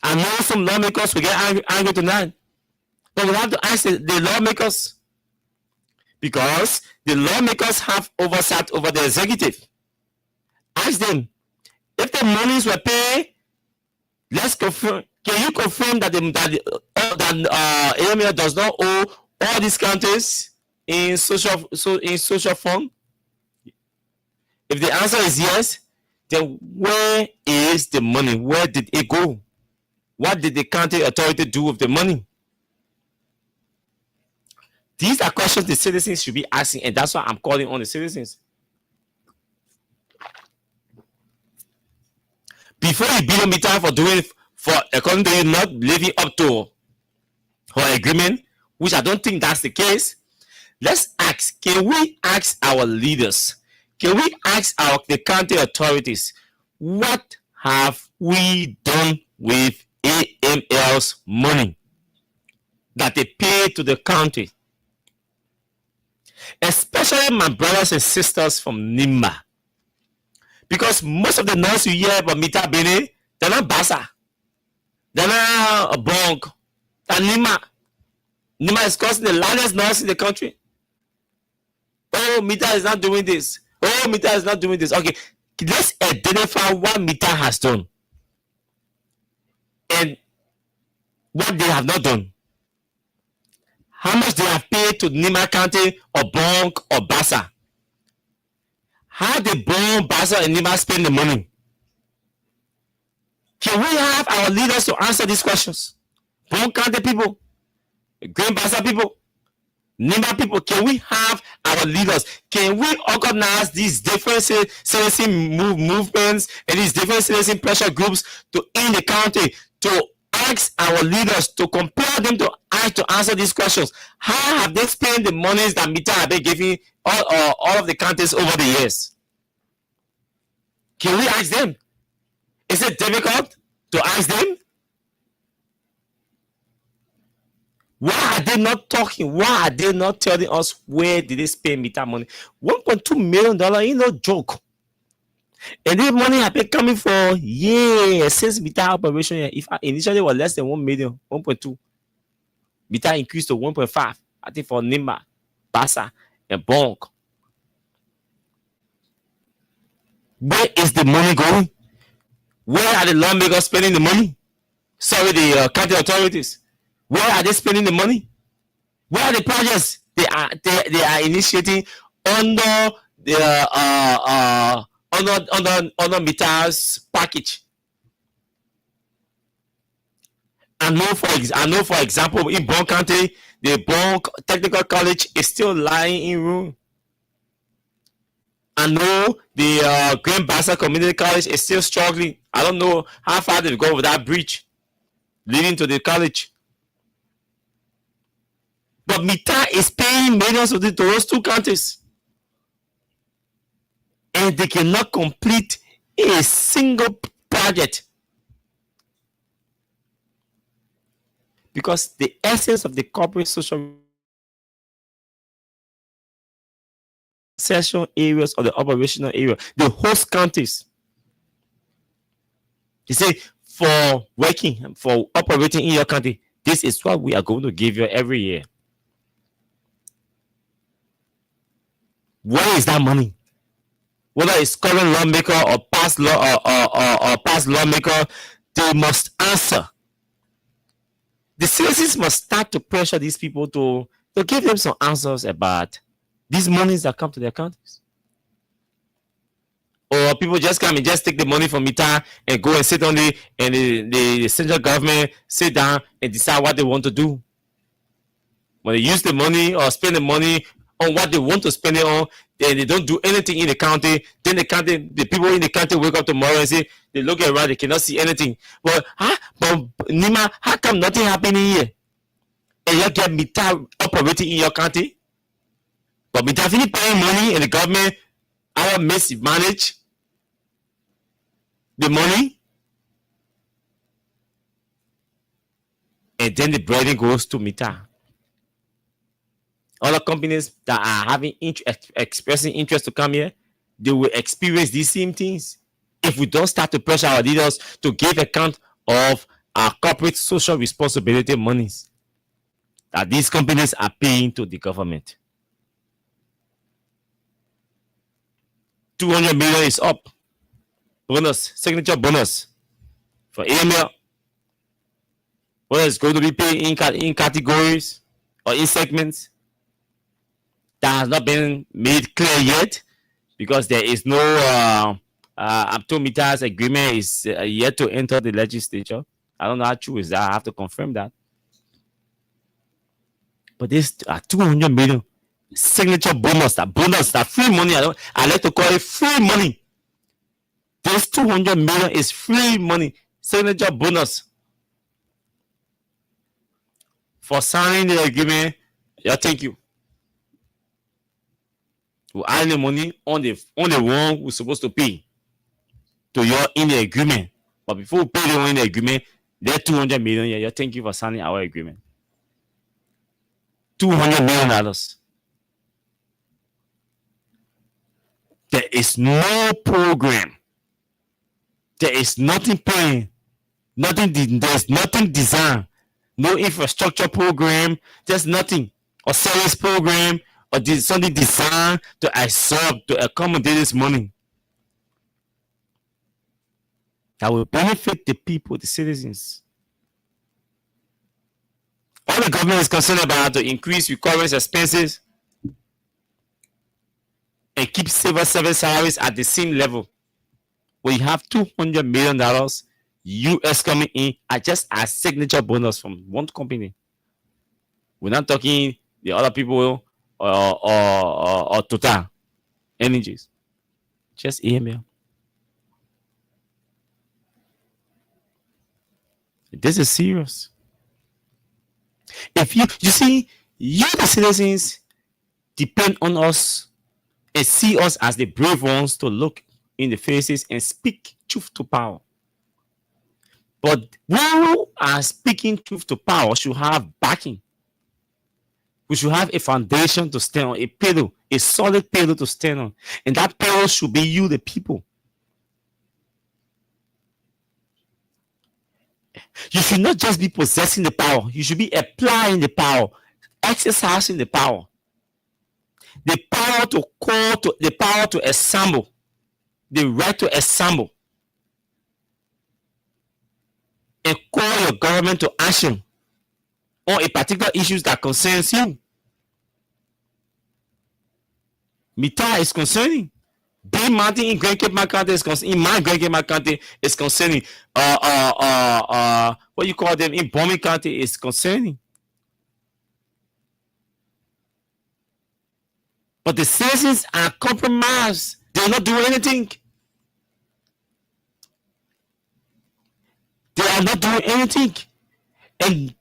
I know some lawmakers will get angry tonight, but we have to ask the lawmakers, because the lawmakers have oversight over the executive. Ask them, if the monies were paid, let's confirm. Can you confirm that AML does not owe all these counties in social fund? If the answer is yes, then where is the money? Where did it go? What did the county authority do with the money? These are questions the citizens should be asking, and that's why I'm calling on the citizens. Before you beat on Mita for doing, for according to you, not living up to her agreement, which I don't think that's the case, let's ask, can we ask our leaders, can we ask the county authorities, what have we done with AML's money that they pay to the county? Especially my brothers and sisters from Nimba. Because most of the noise you hear about Mita Bene, they're not Basa. They're not a Bronk. They're Nimba. Nimba is causing the largest noise in the country. Oh, Mita is not doing this. Oh, Mita is not doing this. Okay, let's identify what Mita has done and what they have not done. How much they have paid to Nimba County or Bronk or Basa? How did Bronk, Basa, and Nimba spend the money? Can we have our leaders to answer these questions? Bronk County people, Grand Basa people, Nimba people, can we have our leaders? Can we organize these different citizen movements and these different citizen pressure groups to in the county to ask our leaders to compel them to answer these questions? How have they spent the monies that Mita have been giving all of the counties over the years? Can we ask them? Is it difficult to ask them? Why are they not talking? Why are they not telling us where did they spend Mita money? $1.2 million ain't no joke. And this money have been coming for years since Mita operation. If initially it was less than 1 million, 1.2. Mita increased to 1.5. I think for Nimba, Basa, and Bonk. Where is the money going? Where are the lawmakers spending the money? Sorry, the county authorities. Where are they spending the money? Where are the projects they are initiating under the under Mita's package? I know for example in Bonk County, the Bonk Technical College is still lying in ruin. I know the Grand Bassa Community College is still struggling. I don't know how far they've gone with that bridge leading to the college. But Mita is paying millions to those two counties. And they cannot complete a single project. Because the essence of the corporate social session areas or the operational area, the host counties, they say for operating in your county, this is what we are going to give you every year. Where is that money? Whether it's current lawmaker or past law or past lawmaker, they must answer. The citizens must start to pressure these people to give them some answers about these monies that come to their counties. Or people just come and just take the money from Mita and go and sit on the central government sit down and decide what they want to do. When they use the money or spend the money on what they want to spend it on, then they don't do anything in the county. Then the people in the county wake up tomorrow and say they look around, they cannot see anything. But Nima, how come nothing happening here? And you get Mita operating in your county, but Mita finish paying money and the government our mismanage the money, and then the burden goes to Mita. Other companies that are having expressing interest to come here, they will experience these same things if we don't start to pressure our leaders to give account of our corporate social responsibility monies that these companies are paying to the government. 200 million is up. Bonus, signature bonus for AML. Whether it's going to be paid in categories or in segments that has not been made clear yet. because there is no Aptomitas agreement is yet to enter the legislature. I don't know how true is that. I have to confirm that. But this 200 million signature bonus, that free money. I like to call it free money. This 200 million is free money, signature bonus for signing the agreement. Yeah, thank you. We add the money on the one we're supposed to pay to your in the agreement. But before we pay the one in the agreement, that 200 million. Yeah, thank you for signing our agreement. $200 million. There is no program. There is nothing planned. There's nothing designed. No infrastructure program. There's nothing. Or service program. Or something designed to absorb, to accommodate this money. That will benefit the people, the citizens. All the government is concerned about to increase recurrence expenses and keep civil service salaries at the same level. When you have $200 million US coming in just as signature bonus from one company. We're not talking the other people or Total Energies. Just AML. This is serious. If you see, you the citizens depend on us and see us as the brave ones to look in the faces and speak truth to power. But who are speaking truth to power should have backing. We should have a foundation to stand on, a pillar, a solid pillar to stand on. And that pillar should be you, the people. You should not just be possessing the power. You should be applying the power, exercising the power. The power to call, the power to assemble, the right to assemble. And call your government to action on a particular issue that concerns you. Mita is concerning. Bay Mountain in Grand Cape County is concerning. In my Grand Cape County is concerning. What you call them in Bombay County is concerning. But the citizens are compromised. They're not doing anything. They are not doing anything. And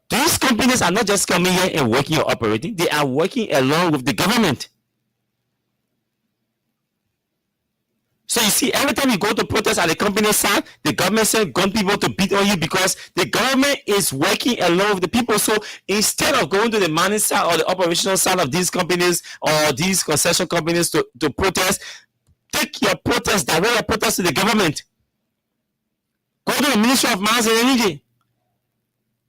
these companies are not just coming here and working or operating. They are working along with the government. So you see, every time you go to protest at the company side, the government send gun people to beat on you because the government is working along with the people. So instead of going to the money side or the operational side of these companies or these concession companies to protest, take your protest, direct your protest to the government. Go to the Ministry of Mines and Energy.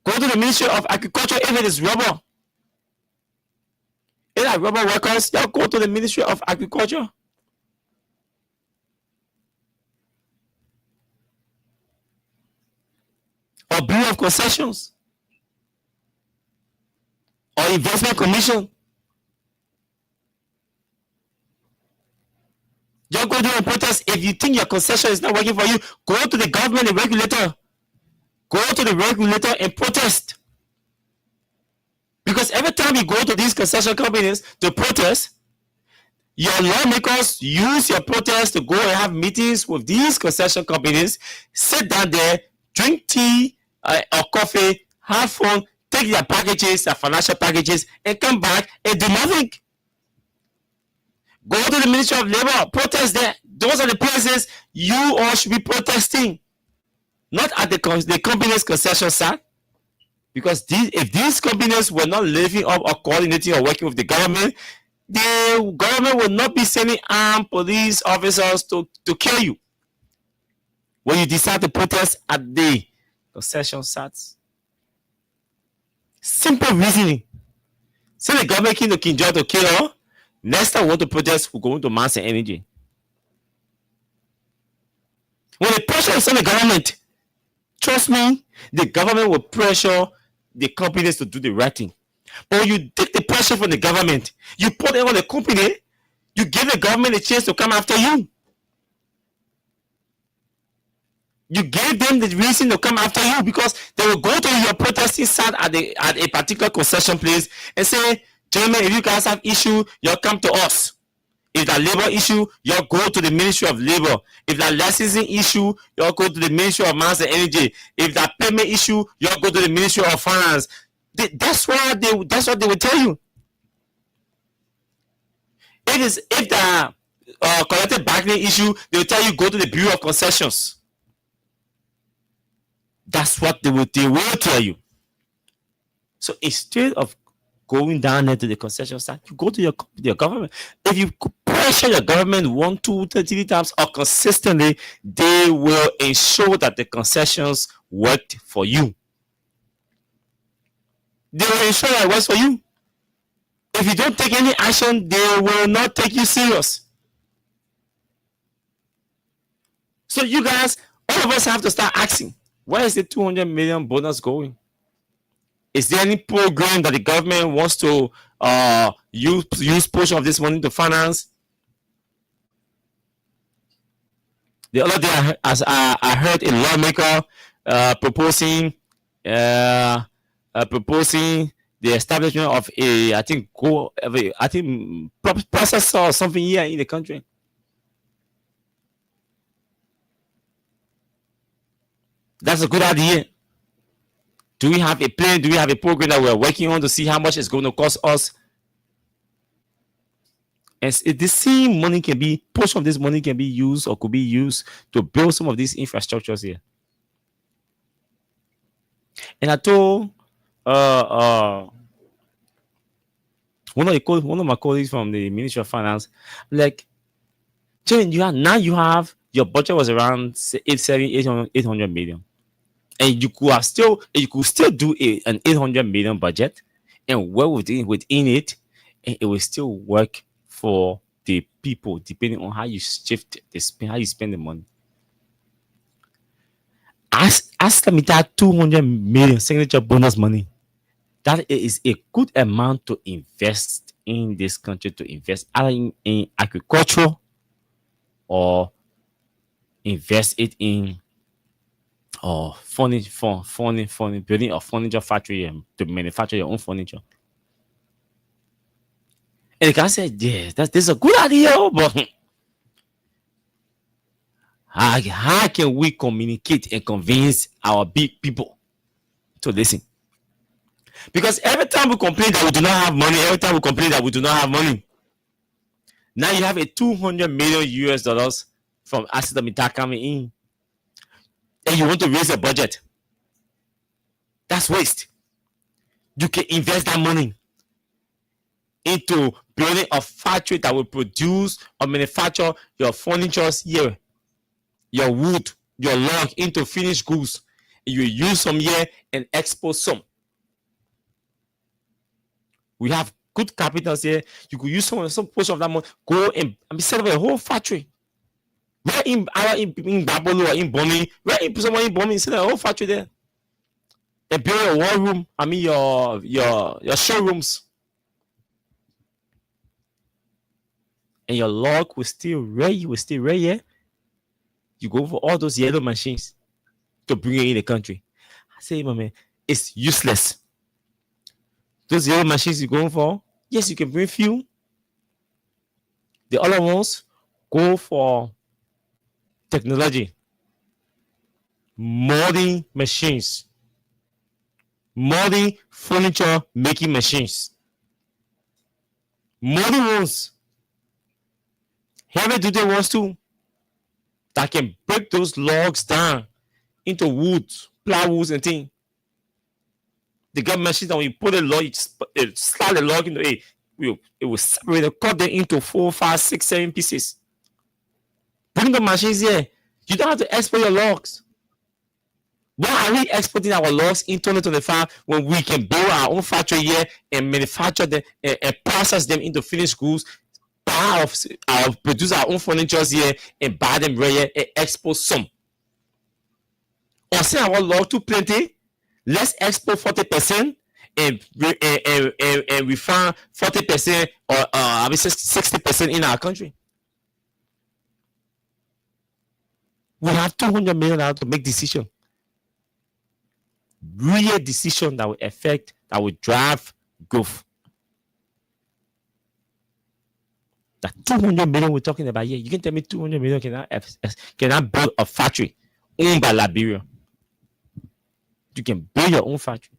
Go to the Ministry of Agriculture if it is rubber. If it is rubber workers, they'll go to the Ministry of Agriculture. Or Bureau of Concessions, or Investment Commission. Just go there and protest. If you think your concession is not working for you, go to the government and regulator. Go to the regulator and protest. Because every time you go to these concession companies to protest, your lawmakers use your protest to go and have meetings with these concession companies, sit down there, drink tea, or coffee, have fun, take their packages, their financial packages, and come back and do nothing. Go to the Ministry of Labor, protest there. Those are the places you all should be protesting. Not at the company's concession side. Because if these companies were not living up or coordinating or working with the government will not be sending armed police officers to kill you when you decide to protest at the concession sites. Simple reasoning. Send the government came to King George to kill her. Next time we want to protest, we're going to Mines and Energy. When the pressure is on the government, trust me, the government will pressure the companies to do the right thing. But when you take the pressure from the government, you put it on the company, You give the government a chance to come after you. You gave them the reason to come after you because they will go to your protesting site at a particular concession place and say, gentlemen, if you guys have issue, you'll come to us. If that labor issue, you'll go to the Ministry of Labor. If that licensing issue, you'll go to the Ministry of Mines and Energy. If that payment issue, you'll go to the Ministry of Finance. That's what they will tell you. If the collective bargaining issue, they will tell you go to the Bureau of Concessions. That's what they will tell you. So instead of going down there to the concession side, you go to your government. If you pressure your government 1, 2, 3 times or consistently, they will ensure that the concessions worked for you. They will ensure that it works for you. If you don't take any action, they will not take you serious. So you guys, all of us have to start asking, where is the 200 million bonus going? Is there any program that the government wants to use portion of this money to finance? The other day, I heard a lawmaker proposing the establishment of a processor or something here in the country. That's a good idea. Do we have a plan? Do we have a program that we're working on to see how much it's going to cost us? And the same money can be, portion of this money can be used or could be used to build some of these infrastructures here. And I told one of my colleagues from the Ministry of Finance, like, Jane, you have your budget was around 800 million. And you could still do an 800 million budget and work within it, and it will still work for the people, depending on how you shift how you spend the money. Ask me that 200 million signature bonus money. That is a good amount to invest in this country, to invest either in agriculture or invest it in building a furniture factory to manufacture your own furniture. And the guy said, yes, this is a good idea, but how can we communicate and convince our big people to listen? Because every time we complain that we do not have money, now you have a $200 million from ArcelorMittal coming in, and you want to raise a budget. That's waste. You can invest that money into building a factory that will produce or manufacture your furniture here, your wood, your log into finished goods. You use some here and export some. We have good capitals here. You could use some portion of that money, go and set up a whole factory. We're in Babolo or in Bomi. We're in someone in Bomi, set up a whole factory there. And build a war room. Your showrooms. And your log will still ready. Yeah. You go for all those yellow machines to bring it in the country. I say, my man, it's useless. Those yellow machines you're going for, yes, you can bring fuel. The other ones go for technology, molding machines, molding furniture making machines, molding ones, heavy duty ones too, that can break those logs down into wood, plywoods and things. They got machines that when you put a log, it slide the log into it will separate it, cut them into 4, 5, 6, 7 pieces. Bring the machines here. You don't have to export your logs. Why are we exporting our logs in 2025 when we can build our own factory here and manufacture them and process them into finished goods, produce our own furniture here and buy them right here and export some? Or say our log too plenty, let's export 40% and we found 40% or 60% in our country. We have $200 million to make decision. Real decision that will affect, that will drive growth. That 200 million we're talking about here, you can tell me 200 million cannot build a factory owned by Liberia. You can build your own factory.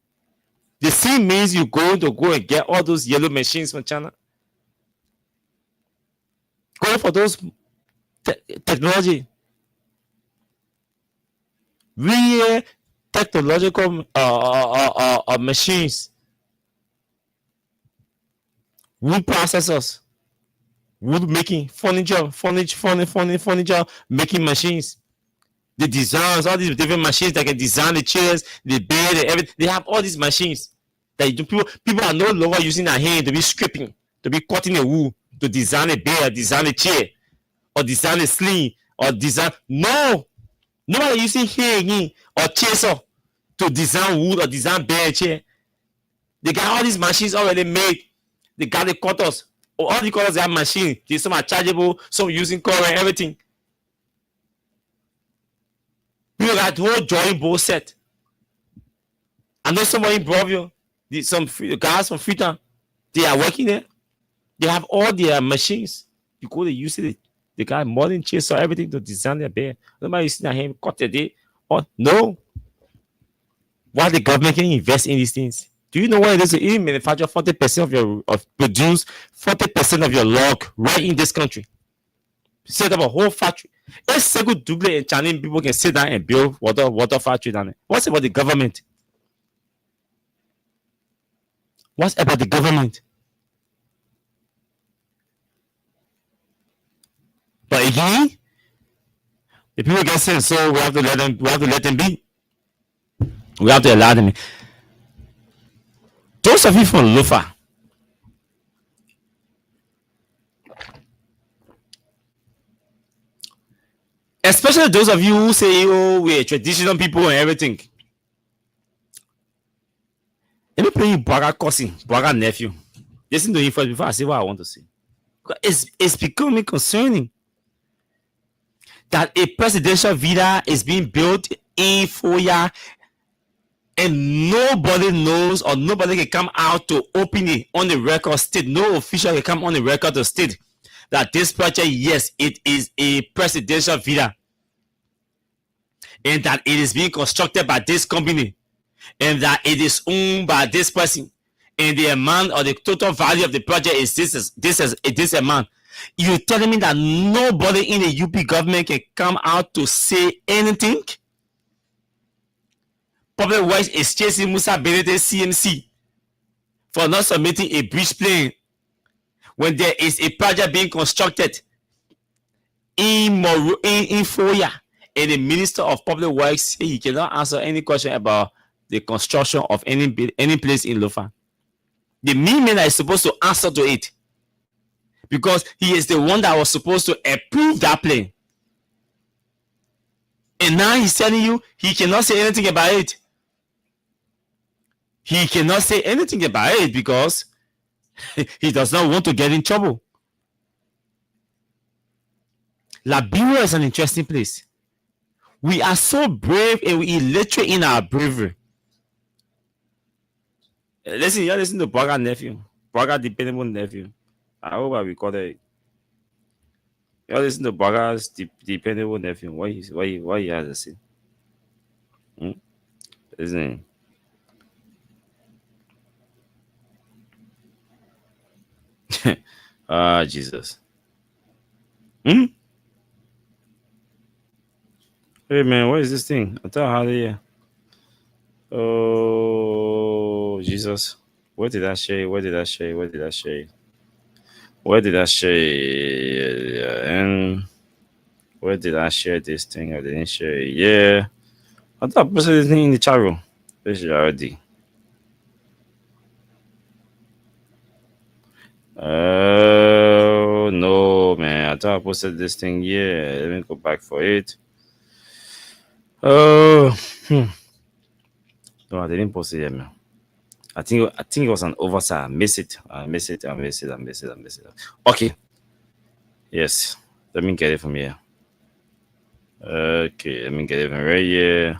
The same means you're going to go and get all those yellow machines from China. Go for those technology. Real technological machines. Wood processors. Wood making, furniture making machines. The designs, all these different machines that can design the chairs, the bed, and everything. They have all these machines that people are no longer using their hand to be scraping, to be cutting a wool, to design a bed, design a chair, or design a sling, or design. No, nobody using hand or chainsaw to design wood or design bed, chair. They got all these machines already made. They got the cutters. All the cutters, they have machines. Some are chargeable, some using current, everything. You got the whole drawing board set. I know somebody in Brovio, some guys from Freetown, they are working there. They have all their machines. You go to use it. They got modern chainsaw, everything to design their bed. Nobody using their hand, cut their day. Oh, no. Why the government can invest in these things? Do you know what it is to even manufacture 40% produce 40% of your log right in this country? Set up a whole factory. A single Dublin and Chinese people can sit down and build water factory down there. What's about the government? What's about the government? But again, the people get sense, so we have to let them be. We have to allow them. Those of you from Lofa, especially those of you who say, oh, we're traditional people and everything. Let me play you Braga cousin, Braga nephew. Listen to him first before I say what I want to say. It's becoming concerning that a presidential villa is being built in Foya and nobody knows or nobody can come out to open it on the record state. No official can come on the record to state that this project, yes, it is a presidential villa and that it is being constructed by this company and that it is owned by this person and the amount or the total value of the project is this amount. You're telling me that nobody in the UP government can come out to say anything? Public Works is chasing Musa Benete CMC for not submitting a bridge plan when there is a project being constructed in Foya, and the Minister of Public Works say he cannot answer any question about the construction of any place in Lofa. The man is supposed to answer to it because he is the one that was supposed to approve that plan. And now he's telling you he cannot say anything about it. He cannot say anything about it because he does not want to get in trouble. Liberia is an interesting place. We are so brave and we illiterate in our bravery. Listen to Braga nephew. Braga dependable nephew. I hope I recorded it. You listen to Braga's dependable nephew. What he has to say. Listen. Jesus. Hey man, what is this thing? I thought how they oh Jesus. Where did I share? And where did I share this thing? I didn't share it. Yeah. I thought I posted this thing in the chat room. This is already. Oh no, man! I thought I posted this thing. Yeah, let me go back for it. Oh, no, I didn't post it yet, man. I think it was an oversight. I missed it. Okay. Yes. Let me get it from here. Okay, let me get it from right here.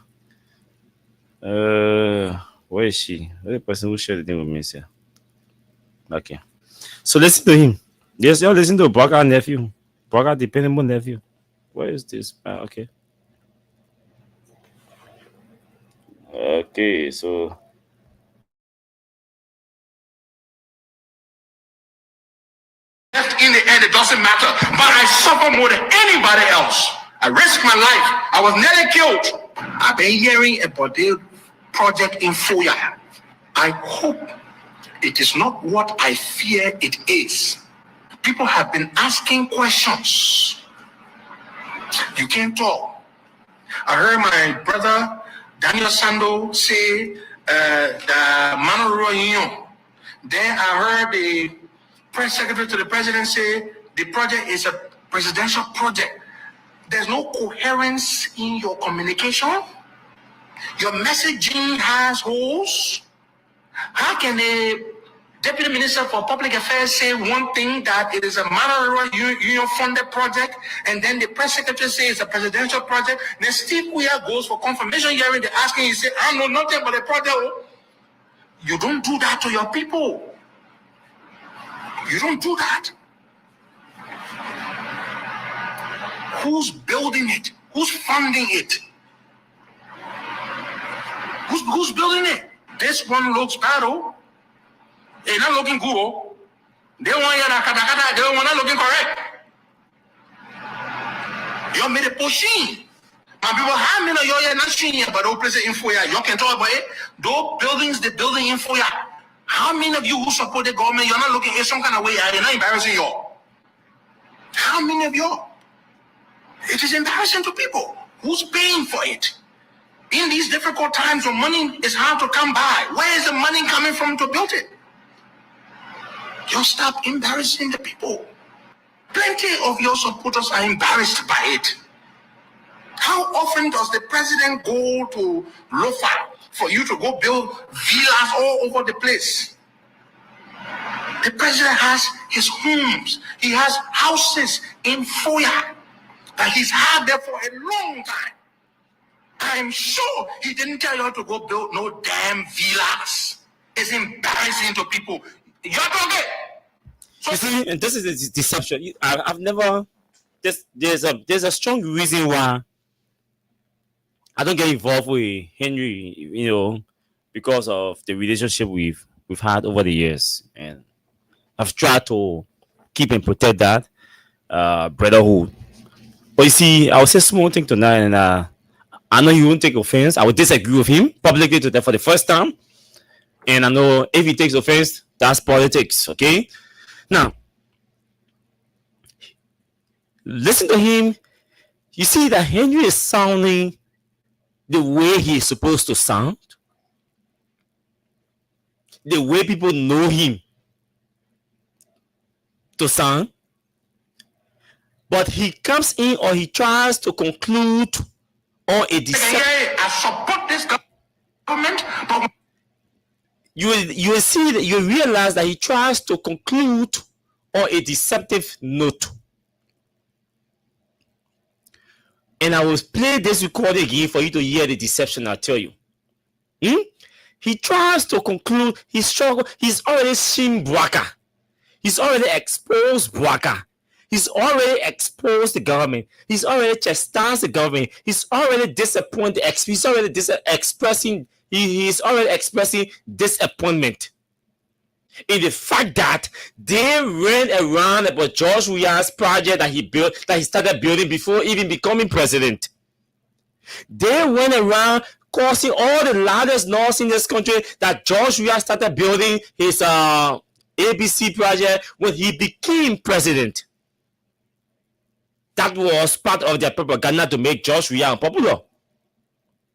Where is she? Where the person who shared the thing with me is here? Okay. So listen to him. Yes, y'all listen to Braga nephew. Braga dependable nephew. Where is this? Okay. Okay, so left in the end, it doesn't matter. But I suffer more than anybody else. I risked my life. I was nearly killed. I've been hearing about the project in Foya. I hope it is not what I fear it is. People have been asking questions. You can't talk. I heard my brother Daniel Sando say the Manoro Union. Then I heard the press secretary to the president say the project is a presidential project. There's no coherence in your communication. Your messaging has holes. How can a deputy minister for public affairs say one thing, that it is a Manoro Union funded project, and then the press secretary says it's a presidential project? Then Steve Weir goes for confirmation hearing. They're asking, you say, I know nothing about the project. You don't do that to your people. You don't do that. Who's building it? Who's funding it? Who's building it? This one looks bad, oh. They're not looking good, oh. They want you to, they want not looking correct. You made a pushing. And people, how many of you are not seeing it, but don't place it in Foya? You can talk about it. Those buildings, the building in Foya. How many of you who support the government, you're not looking in some kind of way, you're not embarrassing you? How many of you? It is embarrassing to people. Who's paying for it? In these difficult times when money is hard to come by, where is the money coming from to build it? Just stop embarrassing the people. Plenty of your supporters are embarrassed by it. How often does the president go to Lofa for you to go build villas all over the place? The president has his homes. He has houses in Foya that he's had there for a long time. I'm sure he didn't tell you to go build no damn villas. It's embarrassing to people. You're talking. You see, and this is a deception. I've never. There's a strong reason why I don't get involved with Henry, you know, because of the relationship we've had over the years, and I've tried to keep and protect that brotherhood. But you see, I will say small thing tonight, and I know you won't take offense. I will disagree with him publicly today for the first time, and I know if he takes offense, that's politics. Okay, now listen to him. You see that Henry is sounding the way he's supposed to sound, the way people know him to sound, but he comes in or he tries to conclude on a deception. I support this government, but you will see that you realize that he tries to conclude on a deceptive note. And I will play this recording again for you to hear the deception. I'll tell you. He tries to conclude his struggle. He's already seen Bwaka. He's already exposed Bwaka. He's already exposed the government. He's already chastised the government. He's already disappointed. He's already expressing. He's already expressing disappointment in the fact that they ran around about George Weah's project that he built, that he started building before even becoming president. They went around causing all the loudest noise in this country that George Weah started building his ABC project when he became president. That was part of their propaganda to make George Weah unpopular,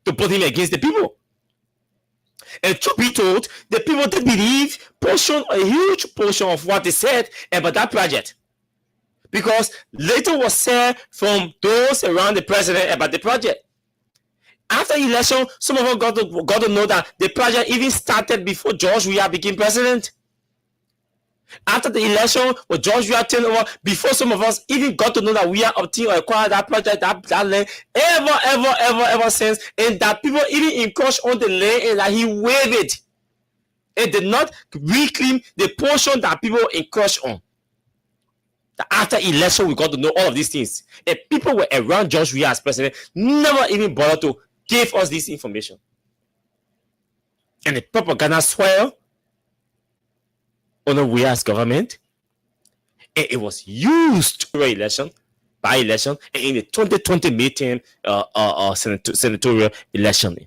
to put him against the people. And to be told, the people did believe a huge portion of what they said about that project. Because little was said from those around the president about the project. After election, some of us got to know that the project even started before George Weah became president. After the election, when George Weah turned over, before some of us even got to know that we are obtained or acquired that project, that land, ever since, and that people even encroached on the land and that he waived it. It did not reclaim the portion that people encroached on. After election, we got to know all of these things. And people were around George Weah as president, never even bothered to give us this information. And the propaganda swell on Weah's government, and it was used for election, by election, and in the 2020 midterm senatorial election,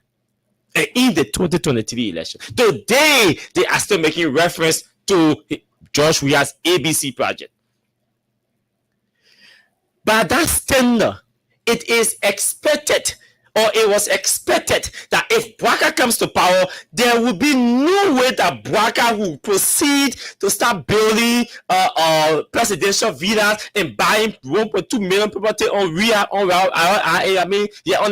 and in the 2023 election. Today, they are still making reference to George Weah's ABC project. By that standard, it is expected, or it was expected, that if Bouaka comes to power, there will be no way that Bouaka will proceed to start building presidential villas and buying 1.2 million property on the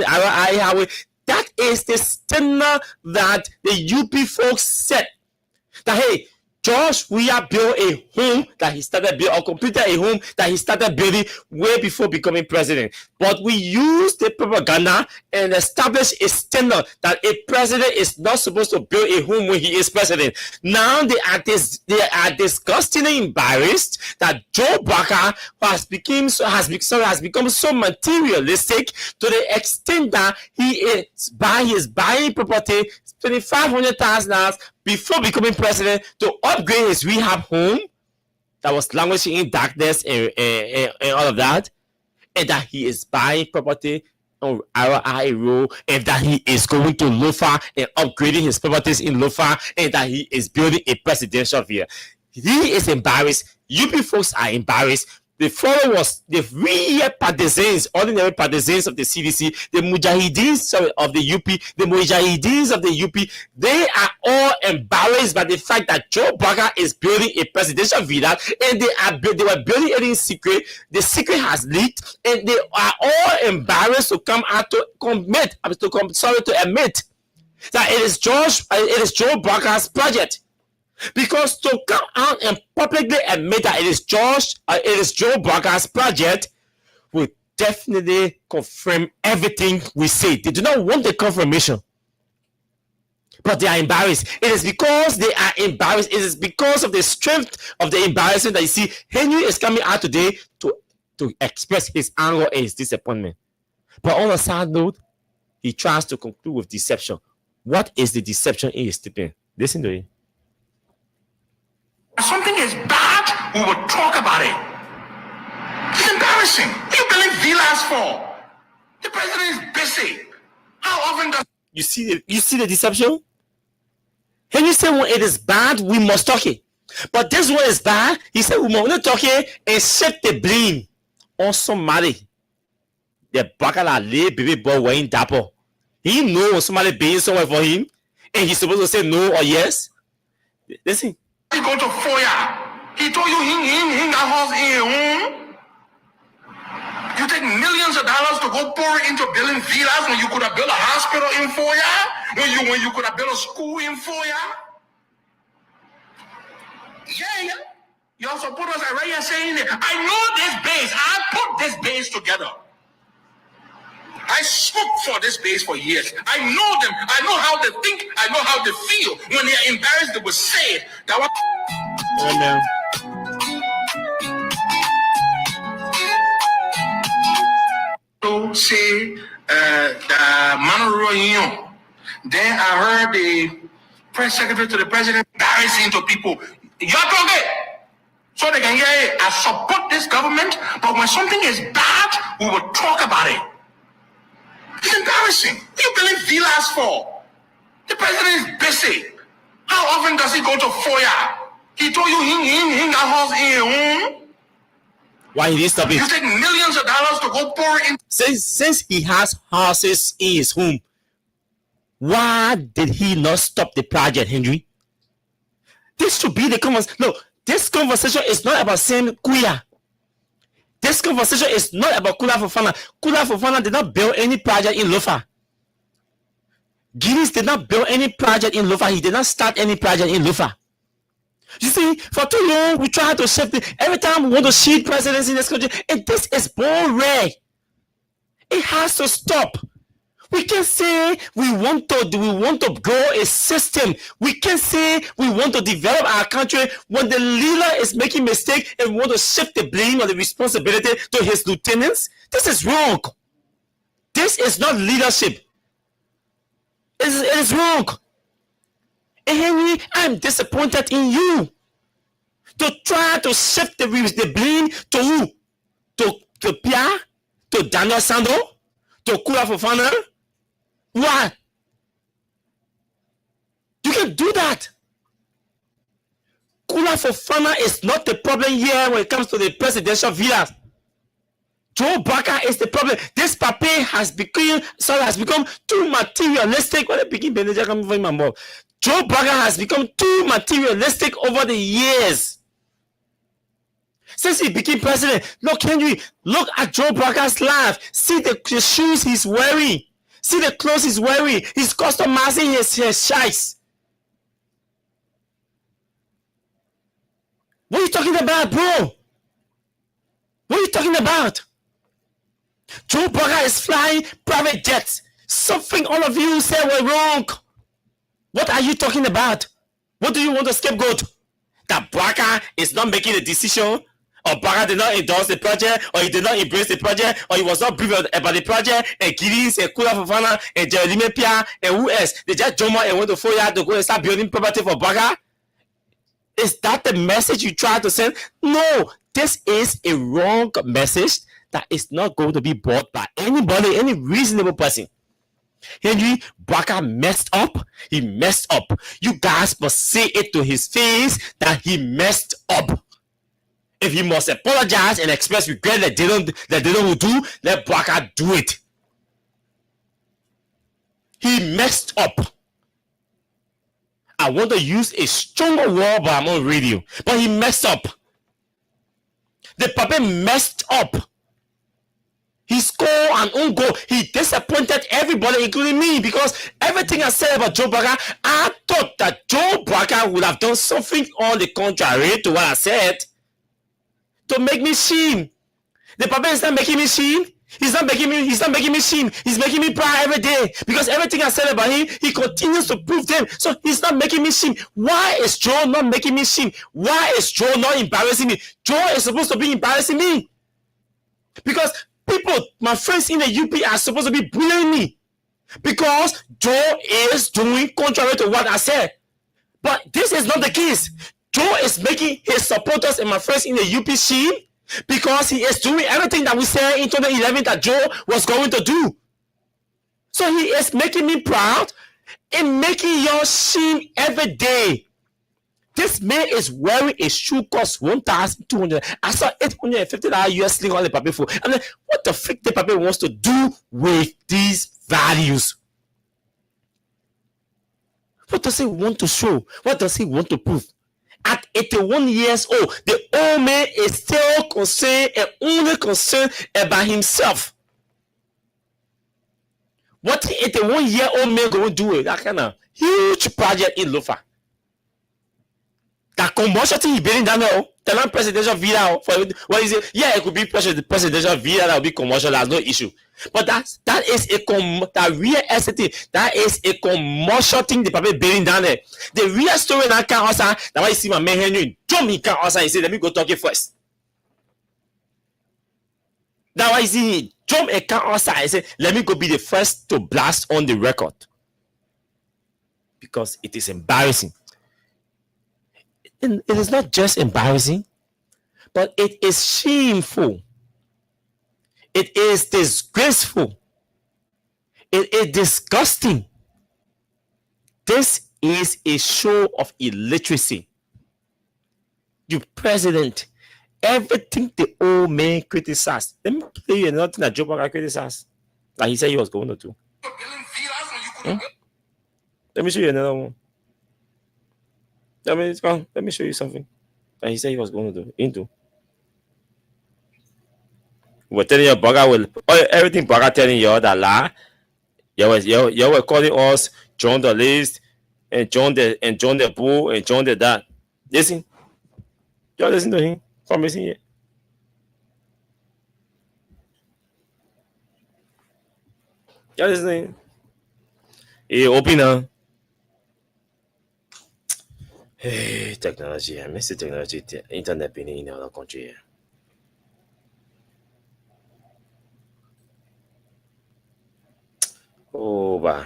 highway. That is the standard that the UP folks set. That hey, George Weah built a home that he started building, or completed a home that he started building way before becoming president. But we use the propaganda and establish a standard that a president is not supposed to build a home when he is president. Now they are disgustingly embarrassed that Joe Bouaka has become so materialistic to the extent that he is buying property $2,500,000 before becoming president to upgrade his rehab home that was languishing in darkness and all of that, and that he is buying property on Arrow Road, and that he is going to Lofa and upgrading his properties in Lofa, and that he is building a presidential villa. He is embarrassed. UP folks are embarrassed. The followers, the real partisans, ordinary partisans of the CDC, the Mujahideen of the UP, the Mujahideen of the UP, they are all embarrassed by the fact that Joe Bouaka is building a presidential villa, and they were building it in secret. The secret has leaked, and they are all embarrassed to come out to admit that it is Joe Bouaka's project. Because to come out and publicly admit that it is Joe Bouaka's project will definitely confirm everything we say. They do not want the confirmation, but they are embarrassed. It is because they are embarrassed. It is because of the strength of the embarrassment that you see. Henry is coming out today to express his anger and his disappointment. But on a side note, he tries to conclude with deception. What is the deception in his statement? Listen to it. Something is bad, we will talk about it. It's embarrassing. What are you building villas for? The president is busy. How often does you see the deception? When you say when it is bad, we must talk it. But this one is bad. He said we must not talk it and shift the blame on somebody. The Bouaka lay baby boy wearing dapper. He knows somebody being somewhere for him, and he's supposed to say no or yes. Listen. He go to FOIA. He told you he got house in home. You take millions of dollars to go pour into building villas when you could have built a hospital in FOIA, when you could have built a school in FOIA. Yeah. Your supporters are right here saying that. I know this base. I put this base together. I spoke for this base for years. I know them. I know how they think. I know how they feel. When they are embarrassed, they will say it. That was. Amen. To say the Manoro Union. Then I heard the press secretary to the president embarrassing to people. You're talking. So they can hear it. I support this government, but when something is bad, we will talk about it. It's embarrassing. What are you building villas for? The president is busy. How often does he go to FOIA? He told you he got house in home. Why he didn't stop it? You take millions of dollars to go pour in. Since he has houses in his home, why did he not stop the project, Henry? This should be the conversation. No, this conversation is not about saying Kuya. This conversation is not about Kula Fofana. Kula Fofana did not build any project in Lofa. Gideons did not build any project in Lufa. He did not start any project in Lufa. You see, for too long, we try to shift it. Every time we want to shield presidents in this country, and this is boring. It has to stop. We can say we want to grow a system. We can say we want to develop our country when the leader is making mistake and want to shift the blame or the responsibility to his lieutenants. This is wrong. This is not leadership. It is wrong. And Henry, I'm disappointed in you to try to shift the blame to who? To Pierre? To Daniel Sando? To Kula Fofana? Why? You can do that. Kula Fofana is not the problem here when it comes to the presidential villas. Joe Barker is the problem. This paper has become too materialistic. When I begin manager coming from my mom, Joe Barker has become too materialistic over the years. Since he became president, look, Henry, look at Joe Barker's life. See the shoes he's wearing. See the clothes he's wearing. He's customizing his shites. What are you talking about, bro? What are you talking about? Joe Barker is flying private jets. Something all of you said were wrong. What are you talking about? What do you want to scapegoat? That Barker is not making a decision, or Barker did not endorse the project, or he did not embrace the project, or he was not briefed about the project, and Gideons and Kula Fofana and Jeremy Pia and who else? They just jump out and went to Foya to go and start building property for Barker? Is that the message you try to send? No, this is a wrong message that is not going to be bought by anybody, any reasonable person. Henry Barker messed up. He messed up. You guys must say it to his face that he messed up. If he must apologize and express regret that they don't do, let Barker do it. He messed up. I want to use a stronger word, but I'm on radio. But he messed up. The puppet messed up. He scored an own goal. He disappointed everybody, including me, because everything I said about Joe Barker, I thought that Joe Barker would have done something on the contrary to what I said to make me shame. The puppet is not making me shame. He's not making me shame. He's making me proud every day, because everything I said about him, he continues to prove them. So he's not making me shame. Why is Joe not making me shame? Why is Joe not embarrassing me? Joe is supposed to be embarrassing me, because people, my friends in the UP, are supposed to be bullying me because Joe is doing contrary to what I said. But this is not the case. Joe is making his supporters and my friends in the UP shame because he is doing everything that we said in 2011 that Joe was going to do. So he is making me proud and making your shame every day. This man is wearing a shoe cost $1,200. I saw $850 US link on the paper for. And then what the frick the paper wants to do with these values? What does he want to show? What does he want to prove? At 81 years old, the old man is still concerned and only concerned about himself. What 81-year-old man going to do with that kind of huge project in Lufa? That commercial thing he building down there, the non presidential villa for what is it? Yeah, it could be presidential villa, that will be commercial, that's no issue. But that is that real estate, that is a commercial thing the people building down there. The real story that can also, that's why you see my man Henry jump in can also, he said, let me go talk it first. That's why you see jump a can also, I said, let me go be the first to blast on the record. Because it is embarrassing. It is not just embarrassing, but it is shameful. It is disgraceful. It is disgusting. This is a show of illiteracy. You president, everything the old man criticized. Let me play you another thing that Joe Barker criticized, like he said he was going to do. Let me show you another one. Let me show you something that he said he was going to do. We're telling you, Barker will everything Barker telling you that lie. You were calling us John the List and John the Bull and John the that. Listen. Y'all listen to him. Come listen here. Y'all listen to him. Hey, open now. Hey, technology. I miss the technology. The internet being in our country. Oh, bah.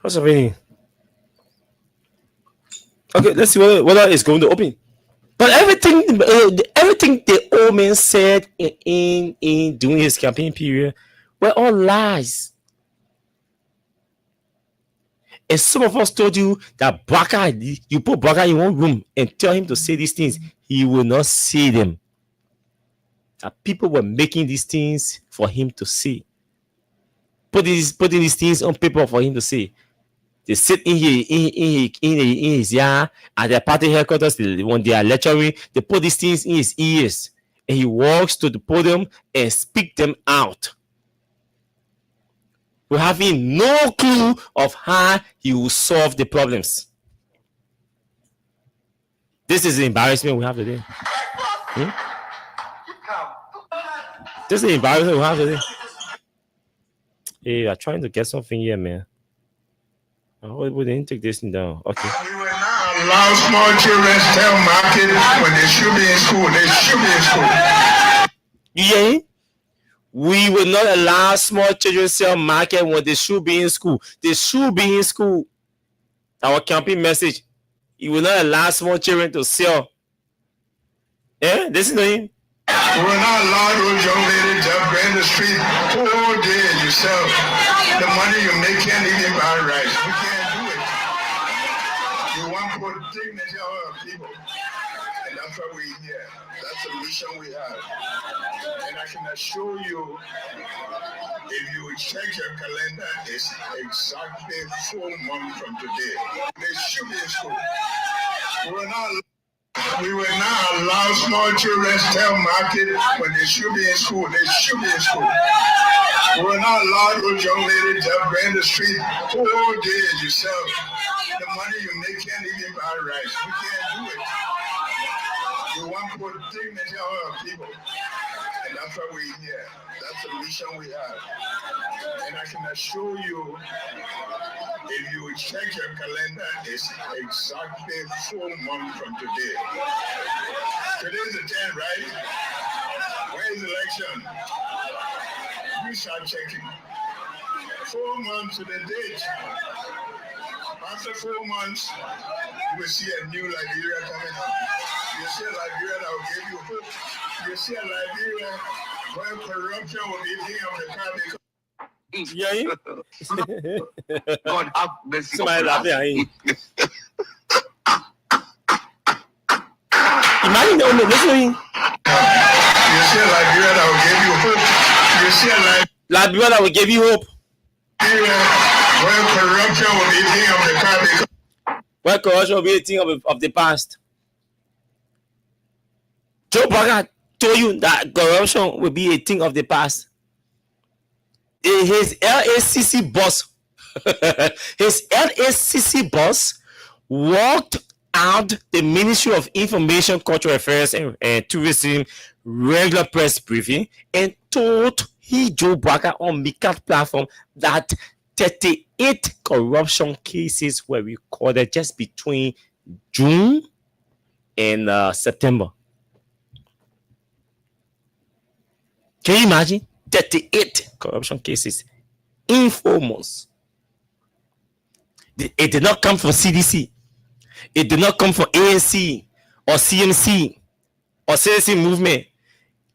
What's happening? Okay, let's see whether it's going to open. But everything the old man said in during his campaign period were all lies. And some of us told you that Baka, you put Baka in one room and tell him to say these things, he will not say them. That people were making these things for him to say. Putting these things on paper for him to say. They sit in his yard at their party headquarters when they are lecturing. They put these things in his ears, and he walks to the podium and speak them out. We're having no clue of how he will solve the problems. This is the embarrassment we have today. This is the embarrassment we have today. Hey, I'm trying to get something here, man. I hope we didn't take this thing down. Okay. We will not allow small children to tell market when they should be in school. They should be in school. Yeah. We will not allow small children to sell market when they should be in school. They should be in school. Our campaign message. You will not allow small children to sell. Yeah, listen to him. We will not allow those young ladies to go in the street all day and you sell the money you make can't even buy rice. We can't do it. You want to put dignity on our people. And that's why we're here. That's the mission we have. And I can assure you, if you check your calendar, it's exactly 4 months from today. They should be in school. We will not allow small children to tell market when they should be in school. They should be in school. We will not allow those young ladies to go in the street all day and you sell the money you make can't even buy rice. We can't do it. We want to put dignity on our people. And that's why we're here. That's the mission we have. And I can assure you, if you check your calendar, it's exactly 4 months from today. Today's the 10th, right? Where is the election? We start checking. 4 months to the date. After 4 months, you will see a new Liberia coming up. You see a Liberia that will give you hope. You see a Liberia where corruption will be king of the country. Yeah. God have mercy. Somebody laughing at him. Imagine the only listening. You see a Liberia that will give you hope. You see a Liberia that will give you hope. Where corruption will be king of the country. Where corruption will be a thing of the past. Joe Biden told you that corruption will be a thing of the past. His LACC boss, walked out the Ministry of Information, Cultural Affairs, and Tourism regular press briefing and told Joe Biden on Mikat platform that 38 corruption cases were recorded just between June and September. Can you imagine? 38 corruption cases in 4 months. It did not come from CDC. It did not come from ANC or CMC or citizen movement.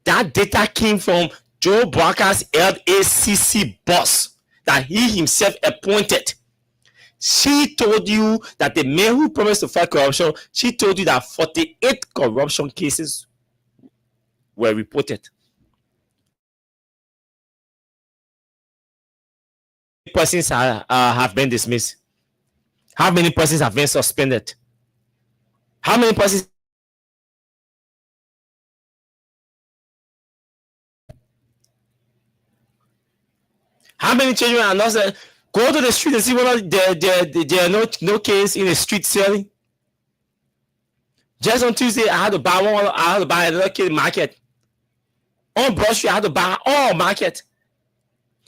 That data came from Joe Barker's LACC boss that he himself appointed. She told you that the man who promised to fight corruption, she told you that 48 corruption cases were reported. Persons have been dismissed? How many persons have been suspended? How many persons? How many children are not go to the street and see whether there are no kids in the street selling? Just on Tuesday, I had to buy one. I had to buy another kid in market. On Broad Street, I had to buy all market.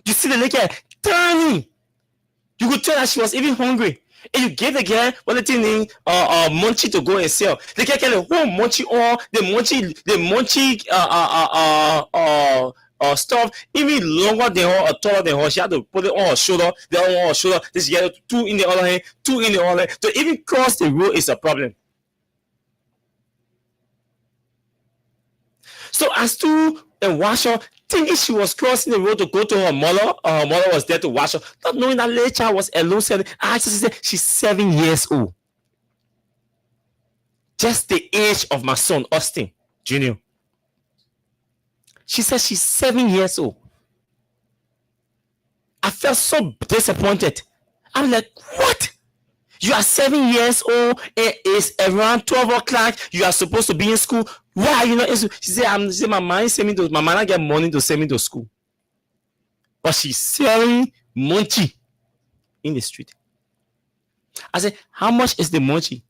You see the lady turning. You could tell that she was even hungry. And you gave the girl what the thing munchie to go and sell. The girl get the whole munchie on the munchie stuff even longer than her or taller than her. She had to put it on her shoulder, the other one on her shoulder. This girl 2 in the other hand, 2 in the other hand. To even cross the road is a problem. So as to and wash her, thinking she was crossing the road to go to her mother was there to wash her, not knowing that little child was alone. I just said she's 7 years old. Just the age of my son, Austin Jr. She said she's 7 years old. I felt so disappointed. I'm like, what? You are 7 years old and it's around 12 o'clock. You are supposed to be in school. Why are you not in school? She said, my mind sent me to my man. I get money to send me to school. But she's selling munchie in the street. I said, how much is the munchie?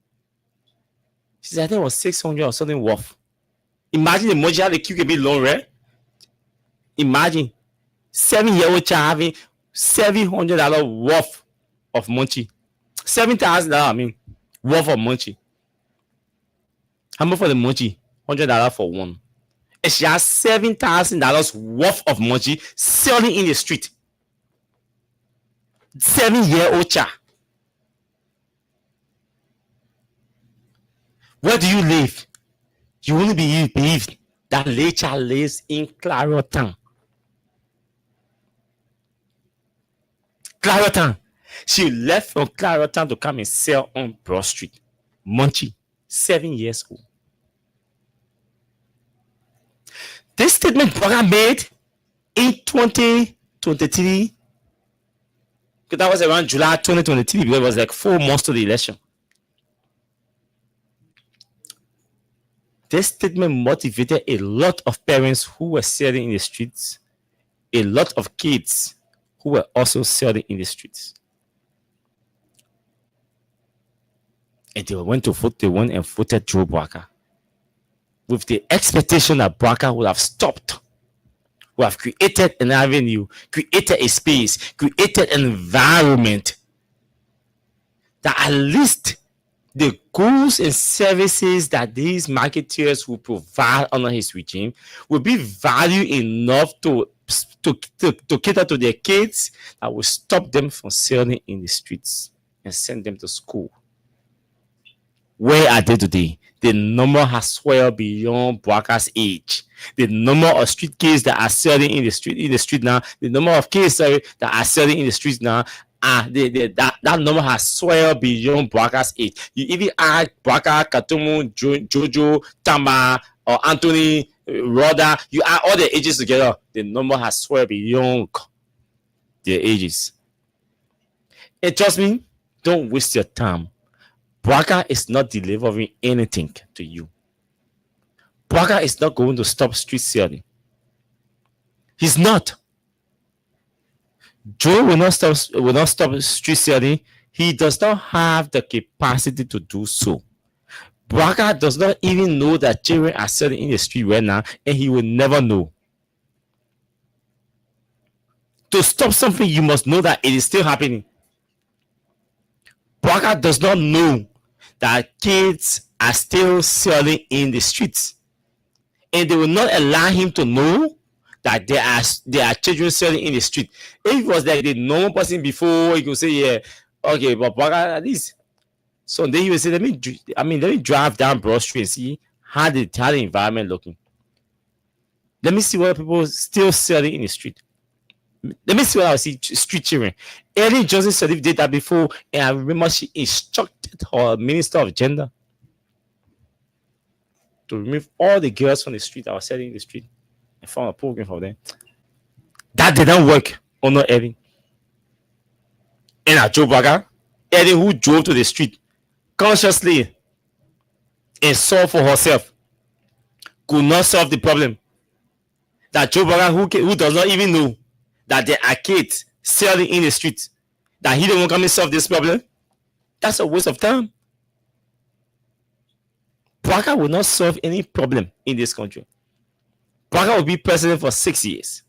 She said, I think it was 600 or something worth. Imagine the munchie, how the queue can be long, right? Imagine 7-year-old child having $700 worth of munchie. $7,000, I mean, worth of munchie. How much for the munchie? $100 for one. And she has $7,000 worth of munchie selling in the street. 7-year-old child. Where do you live? You only believe that little child lives in Clarotown. Clarotown. She left from Clarotown to come and sell on Broad Street. Munchie, 7 years old. This statement Braga made in 2023, because that was around July 2023, because it was like 4 months to the election. This statement motivated a lot of parents who were selling in the streets, a lot of kids who were also selling in the streets. And they went to vote, they went and voted Joe Braga with the expectation that Braga would have stopped, would have created an avenue, created a space, created an environment that at least the goods and services that these marketeers will provide under his regime will be valued enough to cater to their kids that will stop them from selling in the streets and send them to school. Where are they today? The number has swelled beyond Braga's age. The number of street kids that are selling in the street now, the number of kids that are selling in the streets now, that number has swelled beyond Braga's age. You even add Braga, Katumu, Jojo, Tama, or Anthony, Rhoda, you add all the ages together, the number has swelled beyond their ages. And trust me, don't waste your time. Braga is not delivering anything to you. Braga is not going to stop street selling. He's not. Joe will not stop street selling. He does not have the capacity to do so. Braga does not even know that children are selling in the street right now, and he will never know. To stop something, you must know that it is still happening. Braga does not know that kids are still selling in the streets, and they will not allow him to know that there are children selling in the street. If it was like the normal person before, he could say, yeah, okay, but Braga at least. So then he will say, let me drive down Broad Street and see how the environment looking. Let me see what people still selling in the street. Let me see what I see street children. Ellen Johnson Sirleaf did that before, and I remember she instructed her Minister of Gender to remove all the girls from the street that were selling in the street and found a program for them. That didn't work under Ellen. And at Joe Braga, Ellen, who drove to the street consciously and saw for herself, could not solve the problem. That Joe Braga, who does not even know that there are kids selling in the street, that he don't want to come and solve this problem, that's a waste of time. Baka will not solve any problem in this country. Baka will be president for 6 years.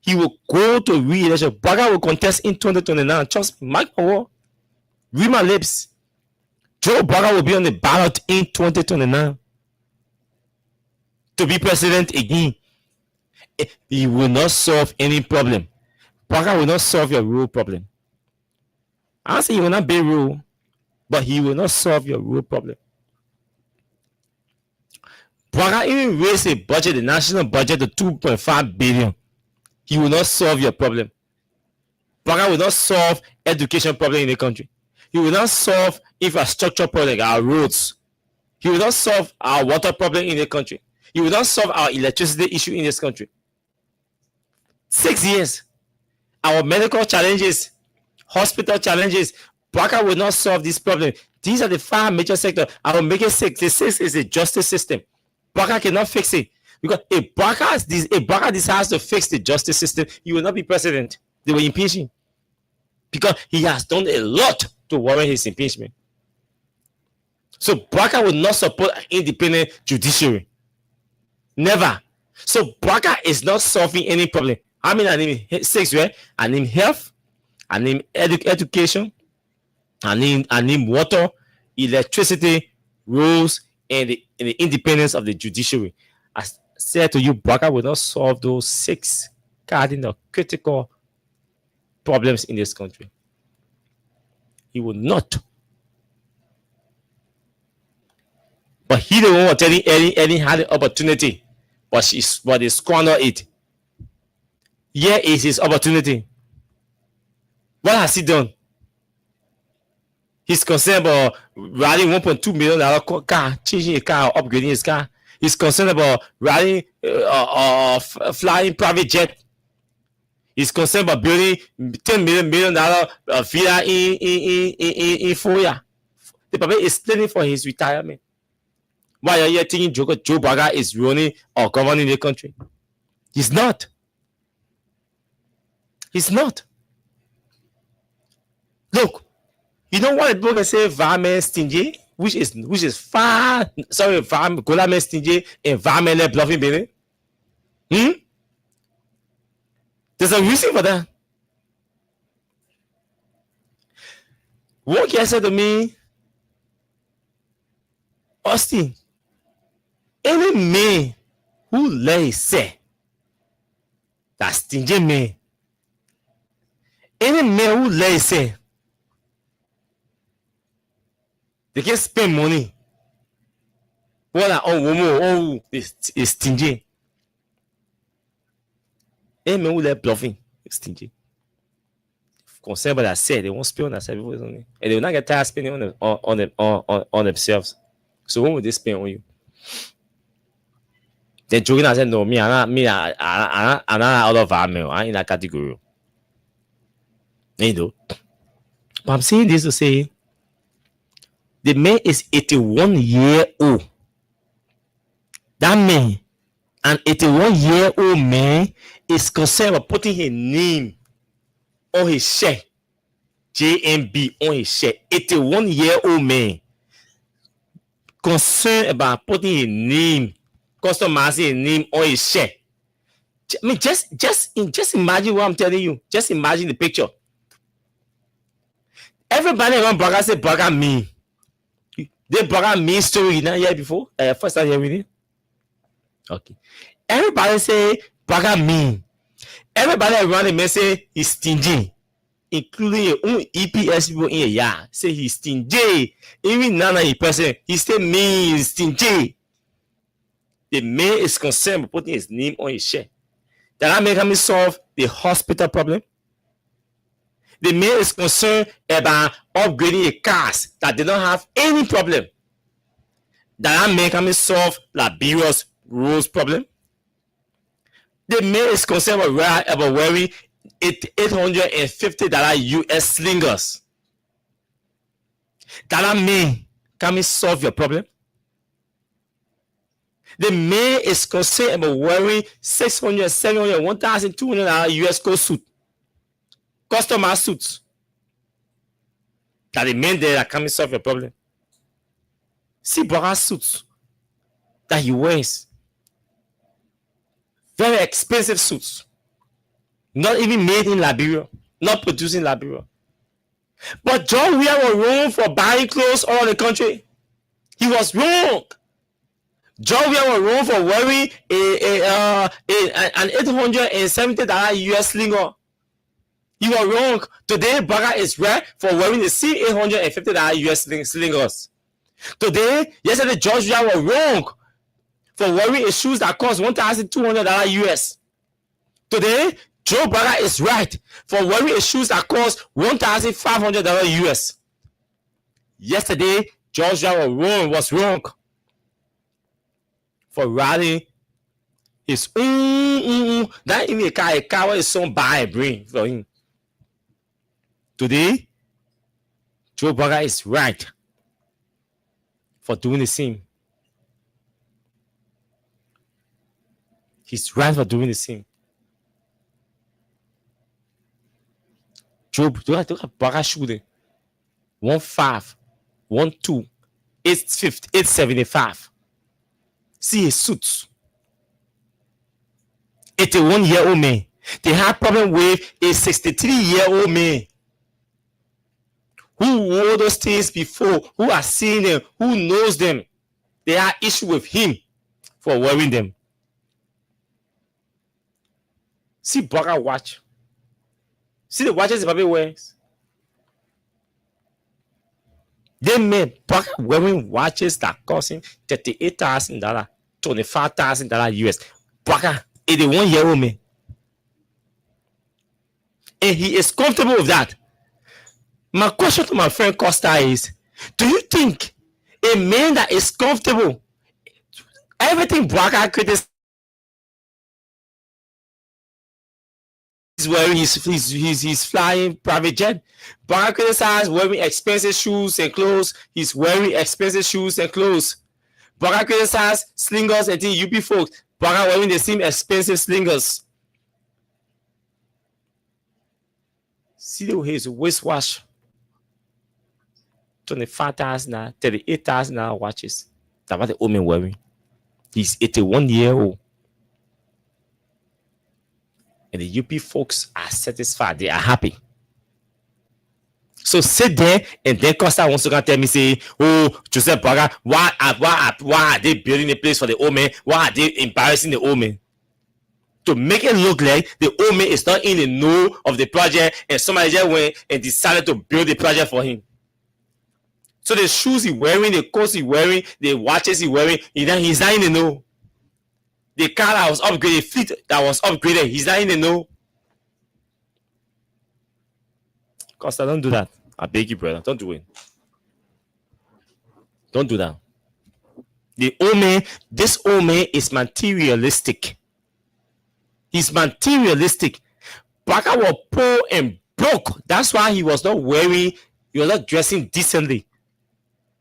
He will go to re-election. Baka will contest in 2029. Trust me, mark my word. Read my lips. Joe Baka will be on the ballot in 2029 to be president again. He will not solve any problem. Baka will not solve your real problem. I say he will not be real, but he will not solve your real problem. Baka even raise a budget, the national budget, to 2.5 billion. He will not solve your problem. Baka will not solve education problem in the country. He will not solve infrastructure problem, our roads. He will not solve our water problem in the country. He will not solve our electricity issue in this country. 6 years. Our medical challenges, hospital challenges, Baka will not solve this problem. These are the 5 major sectors. I will make it 6. The 6 is the justice system. Baka cannot fix it. Because if Baka decides to fix the justice system, he will not be president. They will impeach him. Because he has done a lot to warrant his impeachment. So Baka will not support an independent judiciary. Never. So Baka is not solving any problem. I mean 6, right? I name health, I name education, I name water, electricity, roads, and the independence of the judiciary. I said to you, Baka will not solve those 6 cardinal critical problems in this country. He will not. But he don't want any had the opportunity, but he squander it. Here is his opportunity. What has he done? He's concerned about riding $1.2 million car, changing a car, upgrading his car. He's concerned about riding flying private jet. He's concerned about building $10 million villa in Foya. The Papa is planning for his retirement. Why are you thinking Joe Baka is running or governing the country? He's not. He's not. Look, you know what people can say environment stingy, which is far environment stingy, environmental bluffing, baby. There's a reason for that. One guy said to me, Austin, any man who lay say that stingy man, any man who lay say they can spend money. Woman is stingy. Any man who lay bluffing is stingy. Concerned about that said they won't spend on themselves, and they will not get tired of spending on themselves. So when will they spend on you? Then joking, I said, no, I'm not out of environment. I'm in that category. You know. But I'm saying this to say the man is 81-year-old. That man, an 81-year-old man, is concerned about putting his name on his shirt. JMB on his shirt. 81-year-old man concerned about putting his name, customizing his name on his shirt. I mean, just imagine what I'm telling you. Just imagine the picture. Everybody around Baka say Baka me. The Baka me story you not hear before. First time hearing it. Okay. Everybody say Baka me. Everybody around him say he's stingy, including your own EPS people in a yard. Say he's stingy. Even Nana in person, he say me is stingy. The man is concerned with putting his name on his shirt. That make him solve the hospital problem. The man is concerned about upgrading the cars that they don't have any problem. That make him solve Liberia's roads problem. The man is concerned about wearing $850 US slingers. That man can solve your problem. The man is concerned about wearing $600, $700, $1,200 US coat suit. customer suits that the men there that come and solve your problem. See Bara's suits that he wears. Very expensive suits. Not even made in Liberia. Not produced in Liberia. But John Weah was wrong for buying clothes all over the country. He was wrong. John Weah was wrong for wearing an $870 US slinger. He was wrong. Today, Baka is right for wearing the same $850 US slingers. Today, yesterday, George Weah was wrong for wearing a shoes that cost $1,200 US. Today, Joe Baka is right for wearing a shoes that cost $1,500 US. Yesterday, George Weah was wrong for riding his that in a car where his son buy a brain for him. Today, Joe Baka is right for doing the same. He's right for doing the same. Joe, look at Baka shooting 1.5, 1.2, 8.50, 8.75. See his suits. 81-year-old man. They have problem with a 63-year-old man who wore those things before, who has seen them, who knows them. They have issue with him for wearing them. See Baka watch. See the watches the baby wears. They made Baka wearing watches that cost him $38,000, $25,000 US. Baka, 81-year-old man. And he is comfortable with that. My question to my friend Costa is, do you think a man that is comfortable, everything Baka criticizes, he's wearing he's flying private jet. Baka criticizes wearing expensive shoes and clothes. He's wearing expensive shoes and clothes. Baka criticizes slingers and the UP folks. Baka wearing the same expensive slingers. See his wristwatch. $25,000, $38,000 watches. That's what the old man wearing. He's 81-year-old. And the UP folks are satisfied. They are happy. So sit there and then Costa wants to come tell me, say, oh, Joseph Baka, why are they building a place for the old man? Why are they embarrassing the old man? To make it look like the old man is not in the know of the project and somebody just went and decided to build the project for him. So the shoes he's wearing, the coats he's wearing, the watches he's wearing, he's not in the know. The car that was upgraded, fleet that was upgraded, he's not in the know. Costa, don't do that. I beg you, brother. Don't do it. Don't do that. The old man, this old man is materialistic. He's materialistic. Baka was poor and broke. That's why he was not wearing, he was not dressing decently.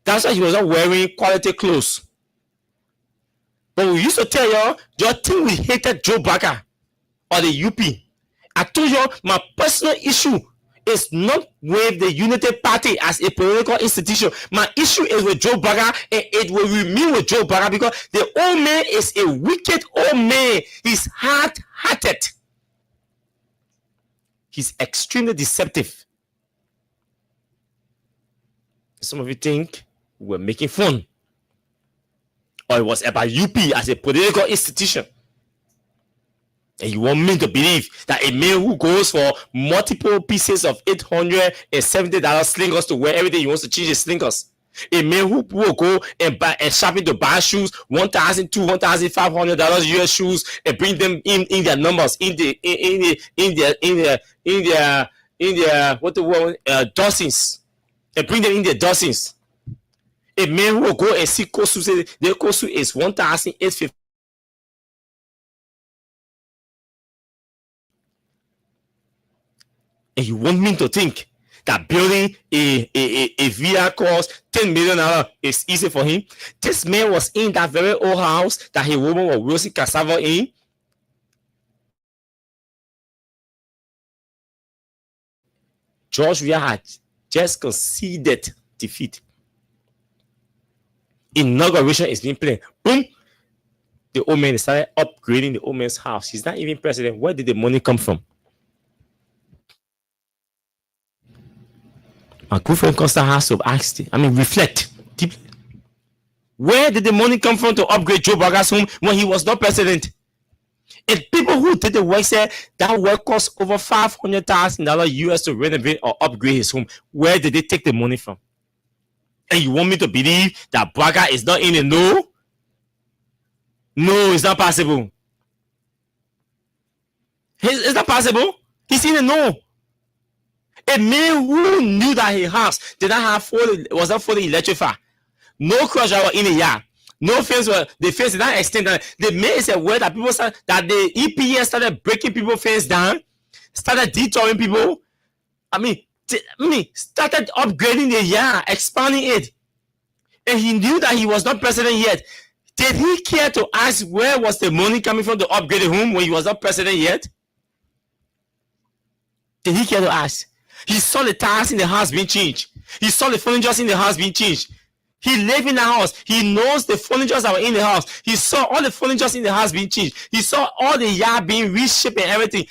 That's why he was not wearing quality clothes. But we used to tell y'all, your team we hated Joe Baka or the UP. I told you my personal issue is not with the Unity Party as a political institution. My issue is with Joe Baka, and it will remain with Joe Baka because the old man is a wicked old man. He's hard-hearted. He's extremely deceptive. Some of you think we're making fun, or it was about UP as a political institution. And you want me to believe that a man who goes for multiple pieces of $870 slingers to wear everything he wants to change his slingers. A man who will go and buy and shopping to buy shoes, $1,200, $1,500 US shoes, and bring them in their numbers, in their what the word dozens, and bring them in their dozens. A man who will go and see Kosu, say their Kosu is $1,850. And you want me to think that building a villa cost $10 million is easy for him? This man was in that very old house that his woman was roasting cassava in. George Weah had just conceded defeat. Inauguration is being planned. Boom! The old man started upgrading the old man's house. He's not even president. Where did the money come from? My good friend Costa has to ask, reflect deeply. Where did the money come from to upgrade Joe Baga's home when he was not president? And people who did the work said that work cost over $500,000 US to renovate or upgrade his home. Where did they take the money from? And you want me to believe that Braga is not in the know? No, it's not possible. It's not possible. He's in the know. A man who knew that his house did not have was not fully electrified. No crusher was in the yard. No fence the fence did not extend. The man is aware that people started, that the EPS started breaking people's fence down, started detouring people. Started upgrading the yard, expanding it. And he knew that he was not president yet. Did he care to ask where was the money coming from to upgrade the home when he was not president yet? Did he care to ask? He saw the tires in the house being changed. He saw the furniture in the house being changed. He lived in the house. He knows the furniture that were in the house. He saw all the furniture in the house being changed. He saw all the yard being reshaped and everything.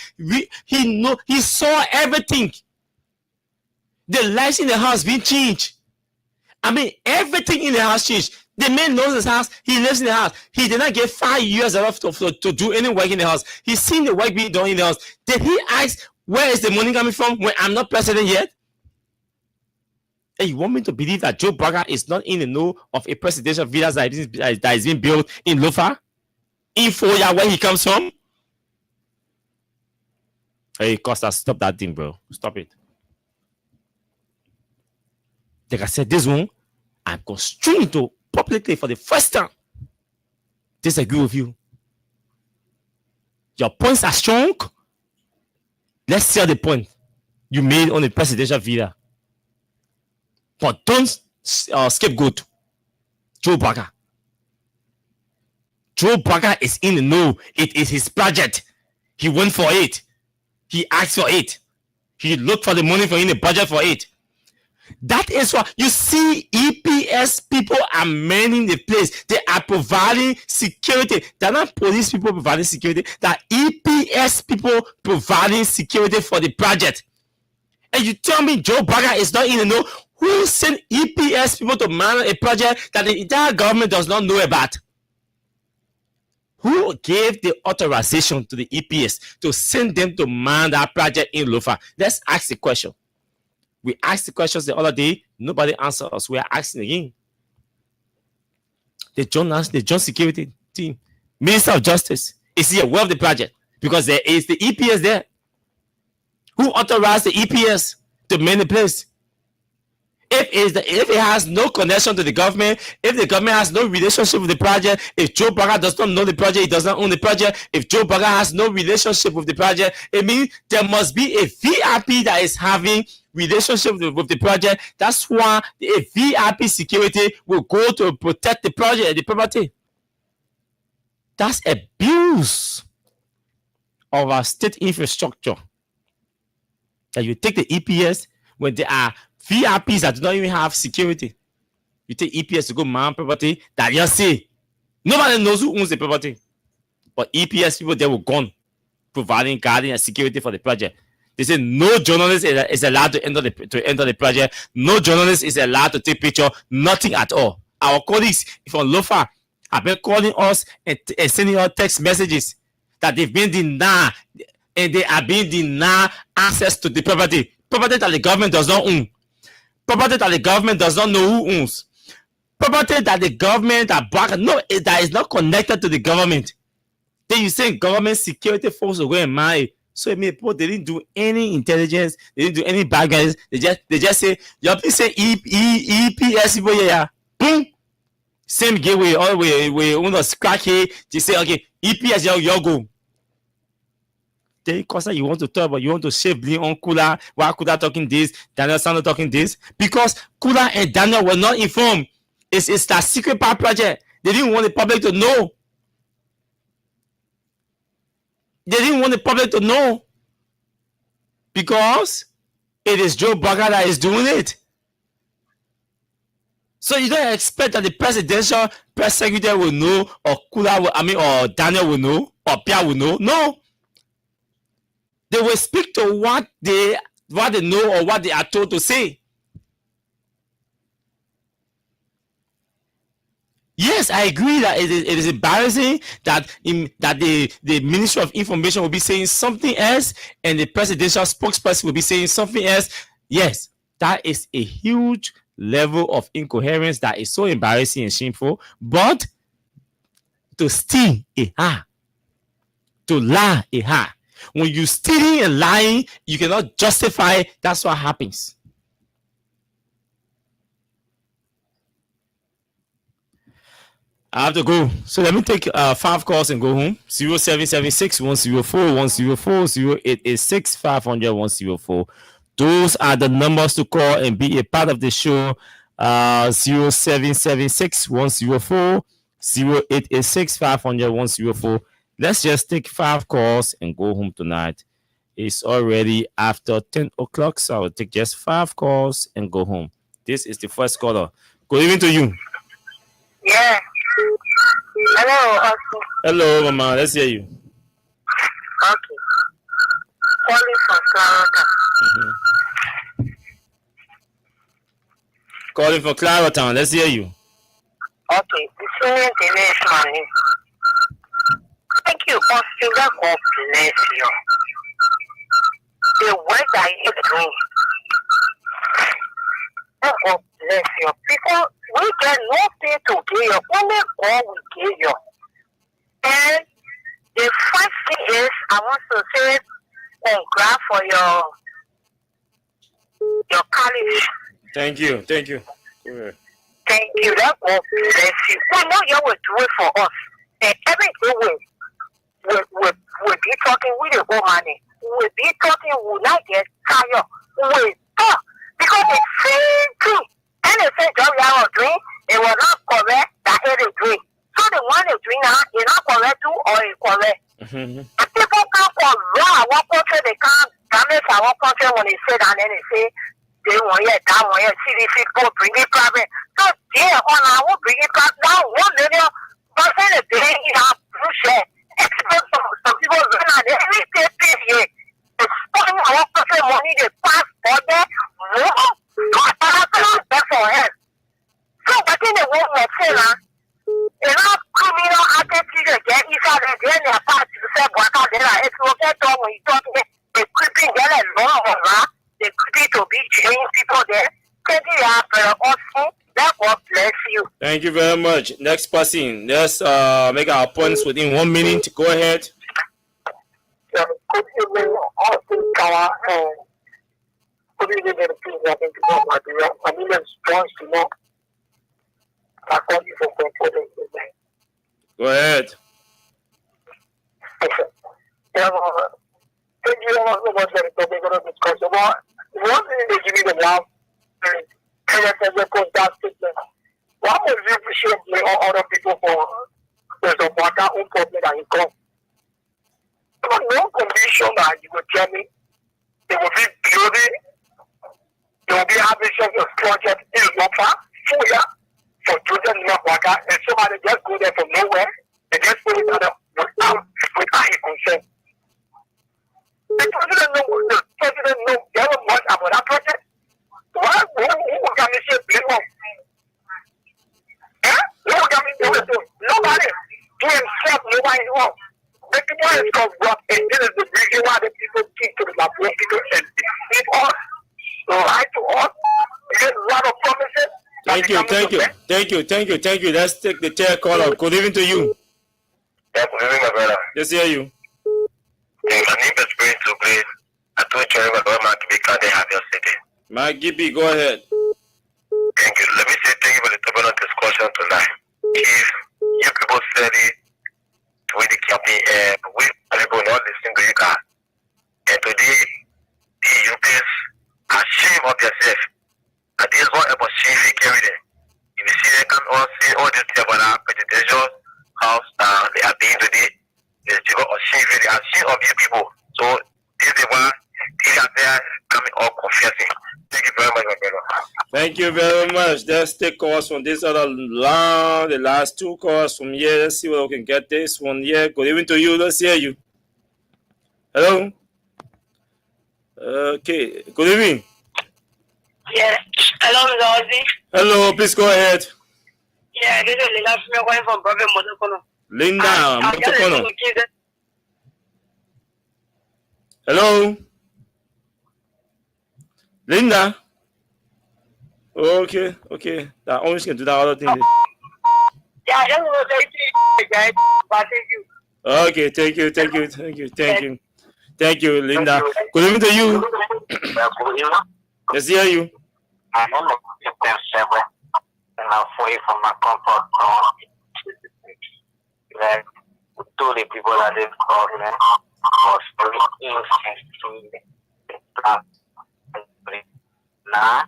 He saw everything. The lights in the house being changed. Everything in the house changed. The man knows his house. He lives in the house. He did not get 5 years enough to do any work in the house. He's seen the work being done in the house. Did he ask, where is the money coming from when I'm not president yet? And you want me to believe that Joe Braga is not in the know of a presidential villa that is being built in Lofa? In Foya, where he comes from? Hey, Costa, stop that thing, bro. Stop it. Like I said, this one, I'm constrained to publicly for the first time disagree with you. Your points are strong. Let's see the point you made on the presidential villa. But don't scapegoat Joe Braga. Joe Braga is in the know. It is his project. He went for it. He asked for it. He looked for the money for in the budget for it. That is why you see EPS people are manning the place. They are providing security. They're not police people providing security. They're EPS people providing security for the project. And you tell me Joe Braga is not in the know? Who sent EPS people to man a project that the entire government does not know about? Who gave the authorization to the EPS to send them to man that project in Lofa? Let's ask the question. We asked the questions the other day. Nobody answered us. We are asking again. The John Security team, Minister of Justice, is he aware of the project? Because there is the EPS there. Who authorized the EPS to man the place? If it has no connection to the government, if the government has no relationship with the project, if Joe Braga does not know the project, he does not own the project, if Joe Braga has no relationship with the project, it means there must be a VIP that is having relationship with the project. That's why a VIP security will go to protect the project, the property. That's abuse of our state infrastructure. That you take the EPS when there are VIPs that do not even have security. You take EPS to go man property that you see. Nobody knows who owns the property. But EPS people, they were gone, providing guarding and security for the project. They say no journalist is allowed to enter the project. No journalist is allowed to take picture. Nothing at all. Our colleagues from Lofa have been calling us and sending us text messages that they've been denied, and they are being denied access to the property. Property that the government does not own. Property that the government does not know who owns. Property that the government that is not connected to the government. Then you say government security force will go and mine. So it means people, they didn't do any intelligence, they didn't do any backgrounds. They just say, you please say EPS people here. Boom. Same gateway, all the way we want to crack here. They say, okay, EPS you go. Then Costa, you want to talk about, you want to shave blame on Kula, why Kula talking this, Daniel Sando talking this, because Kula and Daniel were not informed. It's that secret power project. They didn't want the public to know. They didn't want the public to know because it is Joe Bugger that is doing it. So you don't expect that the presidential press secretary will know, or Kula will, or Daniel will know, or Pia will know. No. They will speak to what they know or what they are told to say. Yes, I agree that it is embarrassing that the Ministry of Information will be saying something else and the presidential spokesperson will be saying something else. Yes, that is a huge level of incoherence that is so embarrassing and shameful. But to steal a ha, to lie a ha. When you stealing and lying, you cannot justify. That's what happens. I have to go. So let me take 5 calls and go home. 0776 104 104 0886 500 104. Those are the numbers to call and be a part of the show. 0776 104 0886 500 104. Let's just take 5 calls and go home tonight. It's already after 10 o'clock, so I will take just 5 calls and go home. This is the first caller. Good evening to you. Yeah. Hello, Austin. Hello, Mama. Let's hear you. Okay. Calling from Clarota. Calling for Clarota. Let's hear you. Okay. The senior man. Thank you, Austin. God bless you. The work that you're doing. God bless you. People, we get nothing to give you. Only God will give you. And the first thing is, I want to say congrats for your college. Thank you. Thank you. Thank you. That God bless you. We know you will do it for us. And everything we'll be talking with the old money. We'll be talking, we'll not get tired. We'll talk. Because the same thing, anything job you are doing, it was not correct that it is doing. So the one is doing now is not correct too or incorrect. Mm-hmm. And people can't correct our country, they can't damage our country when they say that, and then they say, they want it, that one, CDC, go bring it private. So, yeah, on I will bring it private. Now, 1 million person a day is our bullshit. Some people run on every day, period. They spend our country money, they pass for them. No, that's for him. So, but in the world, we're saying, you know, criminal activities again, if I get their part to say, what are they like? It's okay, Tom, when you talk to them, they're creeping there and long, right? They're creeping to be changing people there. Thank you, Austin. That God bless you. Thank you very much. Next person. Let's make our points within 1 minute. Go ahead. Good evening, Austin Tower, and good evening, the people that can come out here. My name is John Simon. I call you for comforting today. Go ahead. Thank you so much for the topic of discussion. One thing they give me the love, why would you appreciate blame on other people for the support that own problem that you come? No condition that you will tell me they will be building, they will be having some project in Lopa, Fuya, for children in Waka, and somebody just go there from nowhere and just put it without a consent. The president knows very much about that project. Why? Who can we say blame on? Who can we do it to? Nobody. To himself, nobody wrong. The people is corrupt, and this is the reason why the people keep to the people and deceive us, lie to us, get a lot of promises. Thank you. Let's take the third caller. Good evening to you. Yeah, good evening, my brother. Let's hear you. My name is Prince Oblade. I told you about Mark Gibby, they have your city. Mark Gibby, go ahead. Thank you. Let me say thank you for the topic of discussion tonight. If you people said it, we the campaign, we people not listen to you guys. And today, the Europeans are ashamed of themselves. And this is what about shaming carry them. If you see, they can all say all this thing about our presidential house they are being today. There's people ashamed, they are ashamed of you people. So this is why they are there coming all confessing. Thank you very much. Let's take calls from this other line. The last 2 calls from here. Let's see where we can get this one here. Good evening to you. Let's hear you. Hello. Okay. Good evening. Yeah. Hello, Mr. Ozzy. Hello. Please go ahead. Yeah, this is Linda calling from Prophet Motokono. Linda Motokono. Hello. Linda. Okay. That always can do that other thing. Yeah, I just want to say guys, thank you. Okay, thank you, Linda. Good evening to you. Let's hear you. I don't know if there's several, and I'll free from my comfort zone. Like, to the people that this government was very insane to the plan. Now,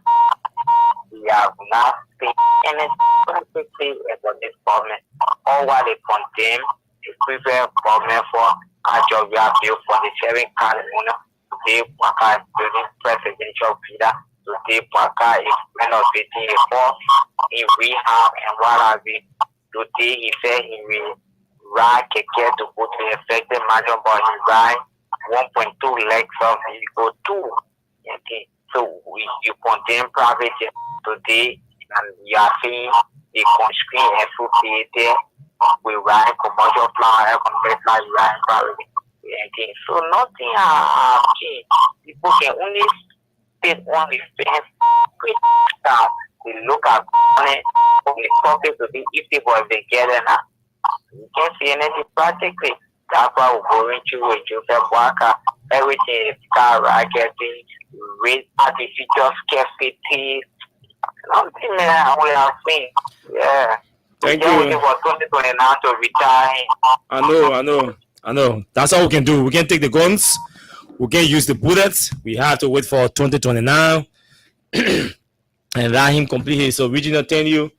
we have not seen anything about this government. All what they contain is prepared government for our job we have built for the sharing California. Today, Waka is building presidential villa. Today, Waka is renovating a force in rehab and what have you. Today, he said he will ride a care to go to the affected mansion, but he ride 1.2 legs of vehicle too. Okay. So you contain private jet today, and you are seeing the conscreen and food theater. We ride commercial flight, commercial flight, we ride private. Okay. So nothing has changed. People can only sit on the fence, quick start. They look at it, we talking to the people if they get it now. You can't see anything practically. That's why we're going through with Joseph Walker. Everything is skyrocketing, with artificial scarcity. Something that we are seeing. Yeah. Thank We're you. waiting for 2029 to retire. I know. That's all we can do. We can't take the guns. We can't use the bullets. We have to wait for 2029 and let him complete his original tenure,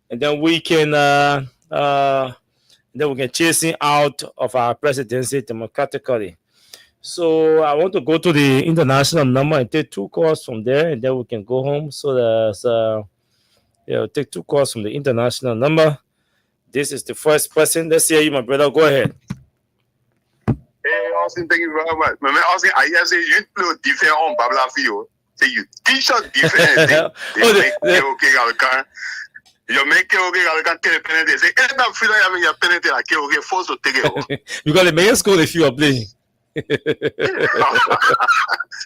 and then we can chase him out of our presidency democratically. So I want to go to the international number and take 2 calls from there, and then we can go home. So there's take 2 calls from the international number. This is the first person. Let's hear you, my brother. Go ahead. Hey, Austin, thank you very much. My man, Austin, I hear say you know defend on Babla Fio. Say you teach us defend. You make it okay, I can't tell the penalty. Say, I don't feel like having your penalty, I can't okay, forced to take it. Because the mayor scored if you are playing. The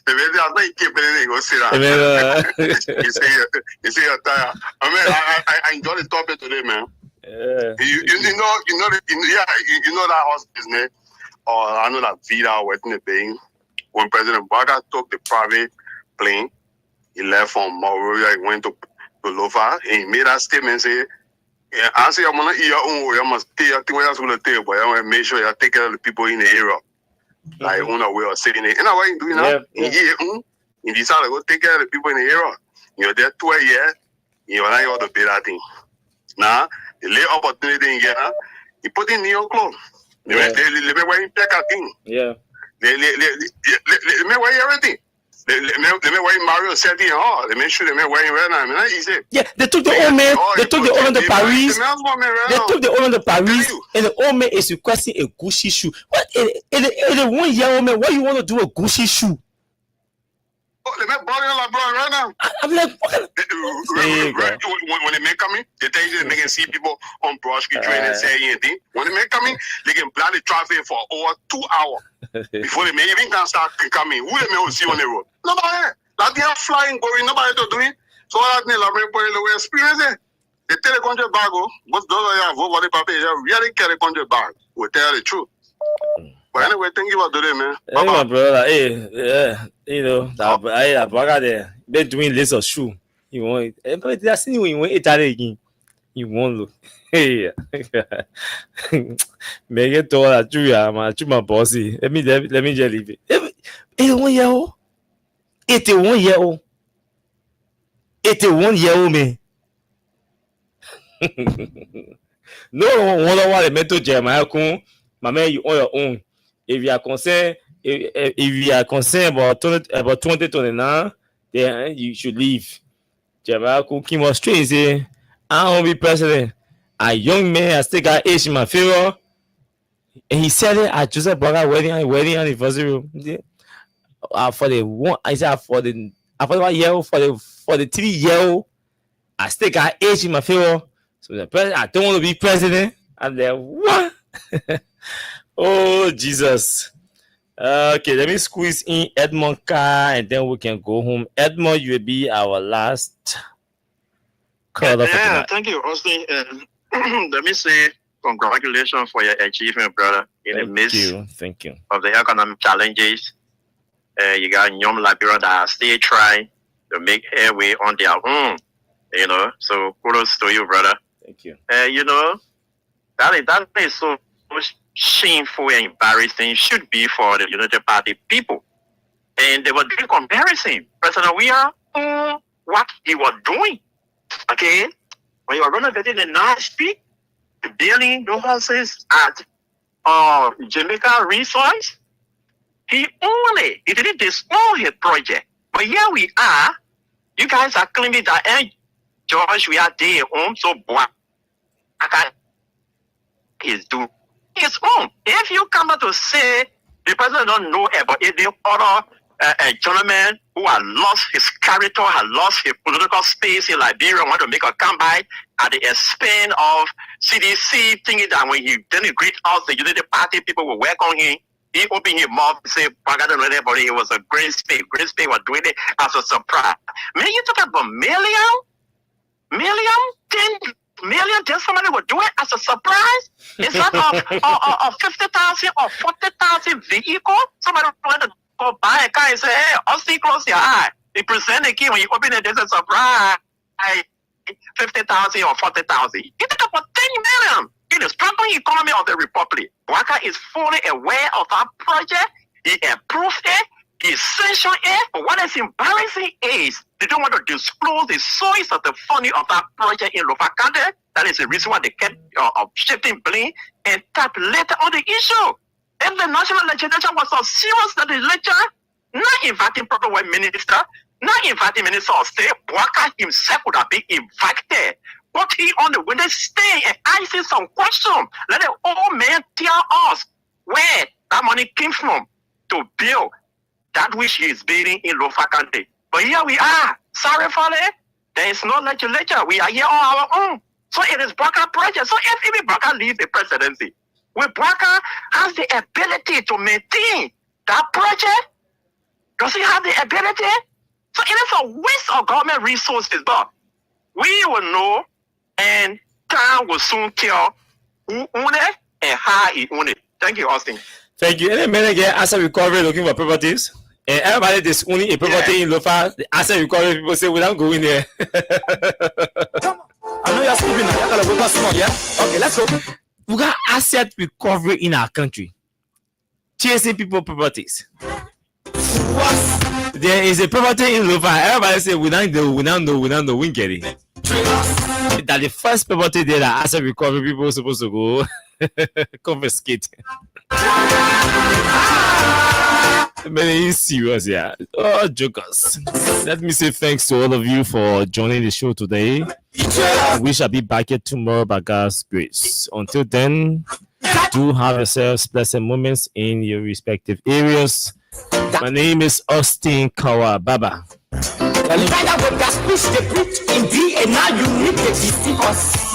way they are not keeping it, go sit down. You say you're tired. I mean, I enjoy the topic today, man. You know that horse business, or I know that Vida working the Bay. When President Baga took the private plane, he left from Monrovia, he went to Lofa, and he made that statement, say, yeah, I say, I'm going to eat your own way, I must take your thing where I'm going to take, but I want to make sure you take care of the people in the area. Like, on a way of sitting there. You know what you doing now? You decide to go take care of the people in the area. You're there 2 years, you're not able to pay that thing. Now, the late opportunity in here, you put in your clothes. They may wear in pack a thing. Yeah. They may wear everything. They may wear Mario setting and all. They may sure they may wear right now. I mean, easy. Yeah, they took the old man. They took the old man to Paris. They took the old man to Paris, and the old man is requesting a Gucci shoe. What? In 1 year old man, why you want to do a Gucci shoe? Oh, they make body like bro right now. I'm like, what? When they make coming, they tell you they can see people on Broad Street train and say anything. When they make coming, they can block the traffic for over 2 hours before they may even can start coming. Who they may see on the road? Nobody. That they are flying, going, nobody to do it. So that they love the experience it. They tell the country bag, but those are vote for the paper, they really carry the country bag. We tell the truth. But anyway, thank you for today, man. Hey, my brother. Hey, you know, that Baga there, they're doing list of shoe. You want it? But that's when you want Italy again. You won't look. Hey, make it all that you my bossy. Let me just leave it. 81 year old. 81 year old. 81 year old man. No wonder why they meant to Jeremiah Kun. My man, you on your own. If you are concerned, if you are concerned about 2029, then you should leave. Jamaku came out straight and say, I don't want to be president. A young man has still got age in my favor. And he said it at Joseph Boakai wedding anniversary. For the 3-year-old, I still got age in my favor. So the president, I don't want to be president. I'm there, what? Oh, Jesus. Okay, let me squeeze in Edmond Carr and then we can go home. Edmond, you will be our last caller. Yeah, thank you, Austin. Let me say congratulations for your achievement, brother. In the midst thank you. of the economic challenges, you got young Liberia that are still trying to make headway on their own. You know, so kudos to you, brother. Thank you. You know, that is so shameful and embarrassing. Should be for the United Party people. And they were doing comparison. President Weah, what he was doing. Okay, when you are renovating the nice street, building those houses at Jamaica Resource, he didn't destroy his project. But here we are, you guys are claiming that, hey, George, we are there home, so boy, he's doing his home. If you come out to say the president don't know about it, the other gentleman who has lost his character, has lost his political space in Liberia, want to make a comeback at the expense of CDC, thinking that when he denigrate us, the Unity Party people will welcome him. He opened his mouth and said, I don't know anybody, it was a great space. Great space was doing it as a surprise. Man, you talk about million, 10 million, then somebody would do it as a surprise? Is that a 50,000 or 40,000 vehicle? Somebody wanted to go buy a car and say, hey, Austin, close your eye. He present the key when you open it, there's a surprise. 50,000 or 40,000. You talk about 10 million. In the struggling economy of the Republic, Boakai is fully aware of our project. He approved it. He sanctioned it. But what is embarrassing is they don't want to disclose the source of the funding of that project in Lofa County. That is the reason why they kept shifting blame and tap later on the issue. If the national legislature was so serious that the legislature not inviting proper white minister, not inviting minister of state, Boakai himself would have been invited. But he on the window stay and asking some question. Let the old man tell us where that money came from to build that which he is building in Lofa County. But here we are. Sorry for it. There is no legislature. We are here on our own. So it is Boakai project. So if even Boakai leaves the presidency, will Boakai has the ability to maintain that project? Does he have the ability? So it is a waste of government resources, but we will know. And time will soon tell who own it and how he own it. Thank you, Austin. Thank you. Any minute again, asset recovery looking for properties. And everybody that's owning a property in Lofa, the asset recovery people say, we don't go in there. Come on. I know you're sleeping now. You gotta go back small, yeah? Okay, let's go. We got asset recovery in our country. Chasing people properties. What? There is a property in Lofa. Everybody say, we don't know, we can get it. That the first property there that asset recovery people are supposed to go confiscate. Man, you serious, yeah? Oh, jokers. Let me say thanks to all of you for joining the show today. We shall be back here tomorrow by God's grace. Until then, do have yourselves blessed moments in your respective areas. My name is Austin Kawababa. And now you need to deceive us.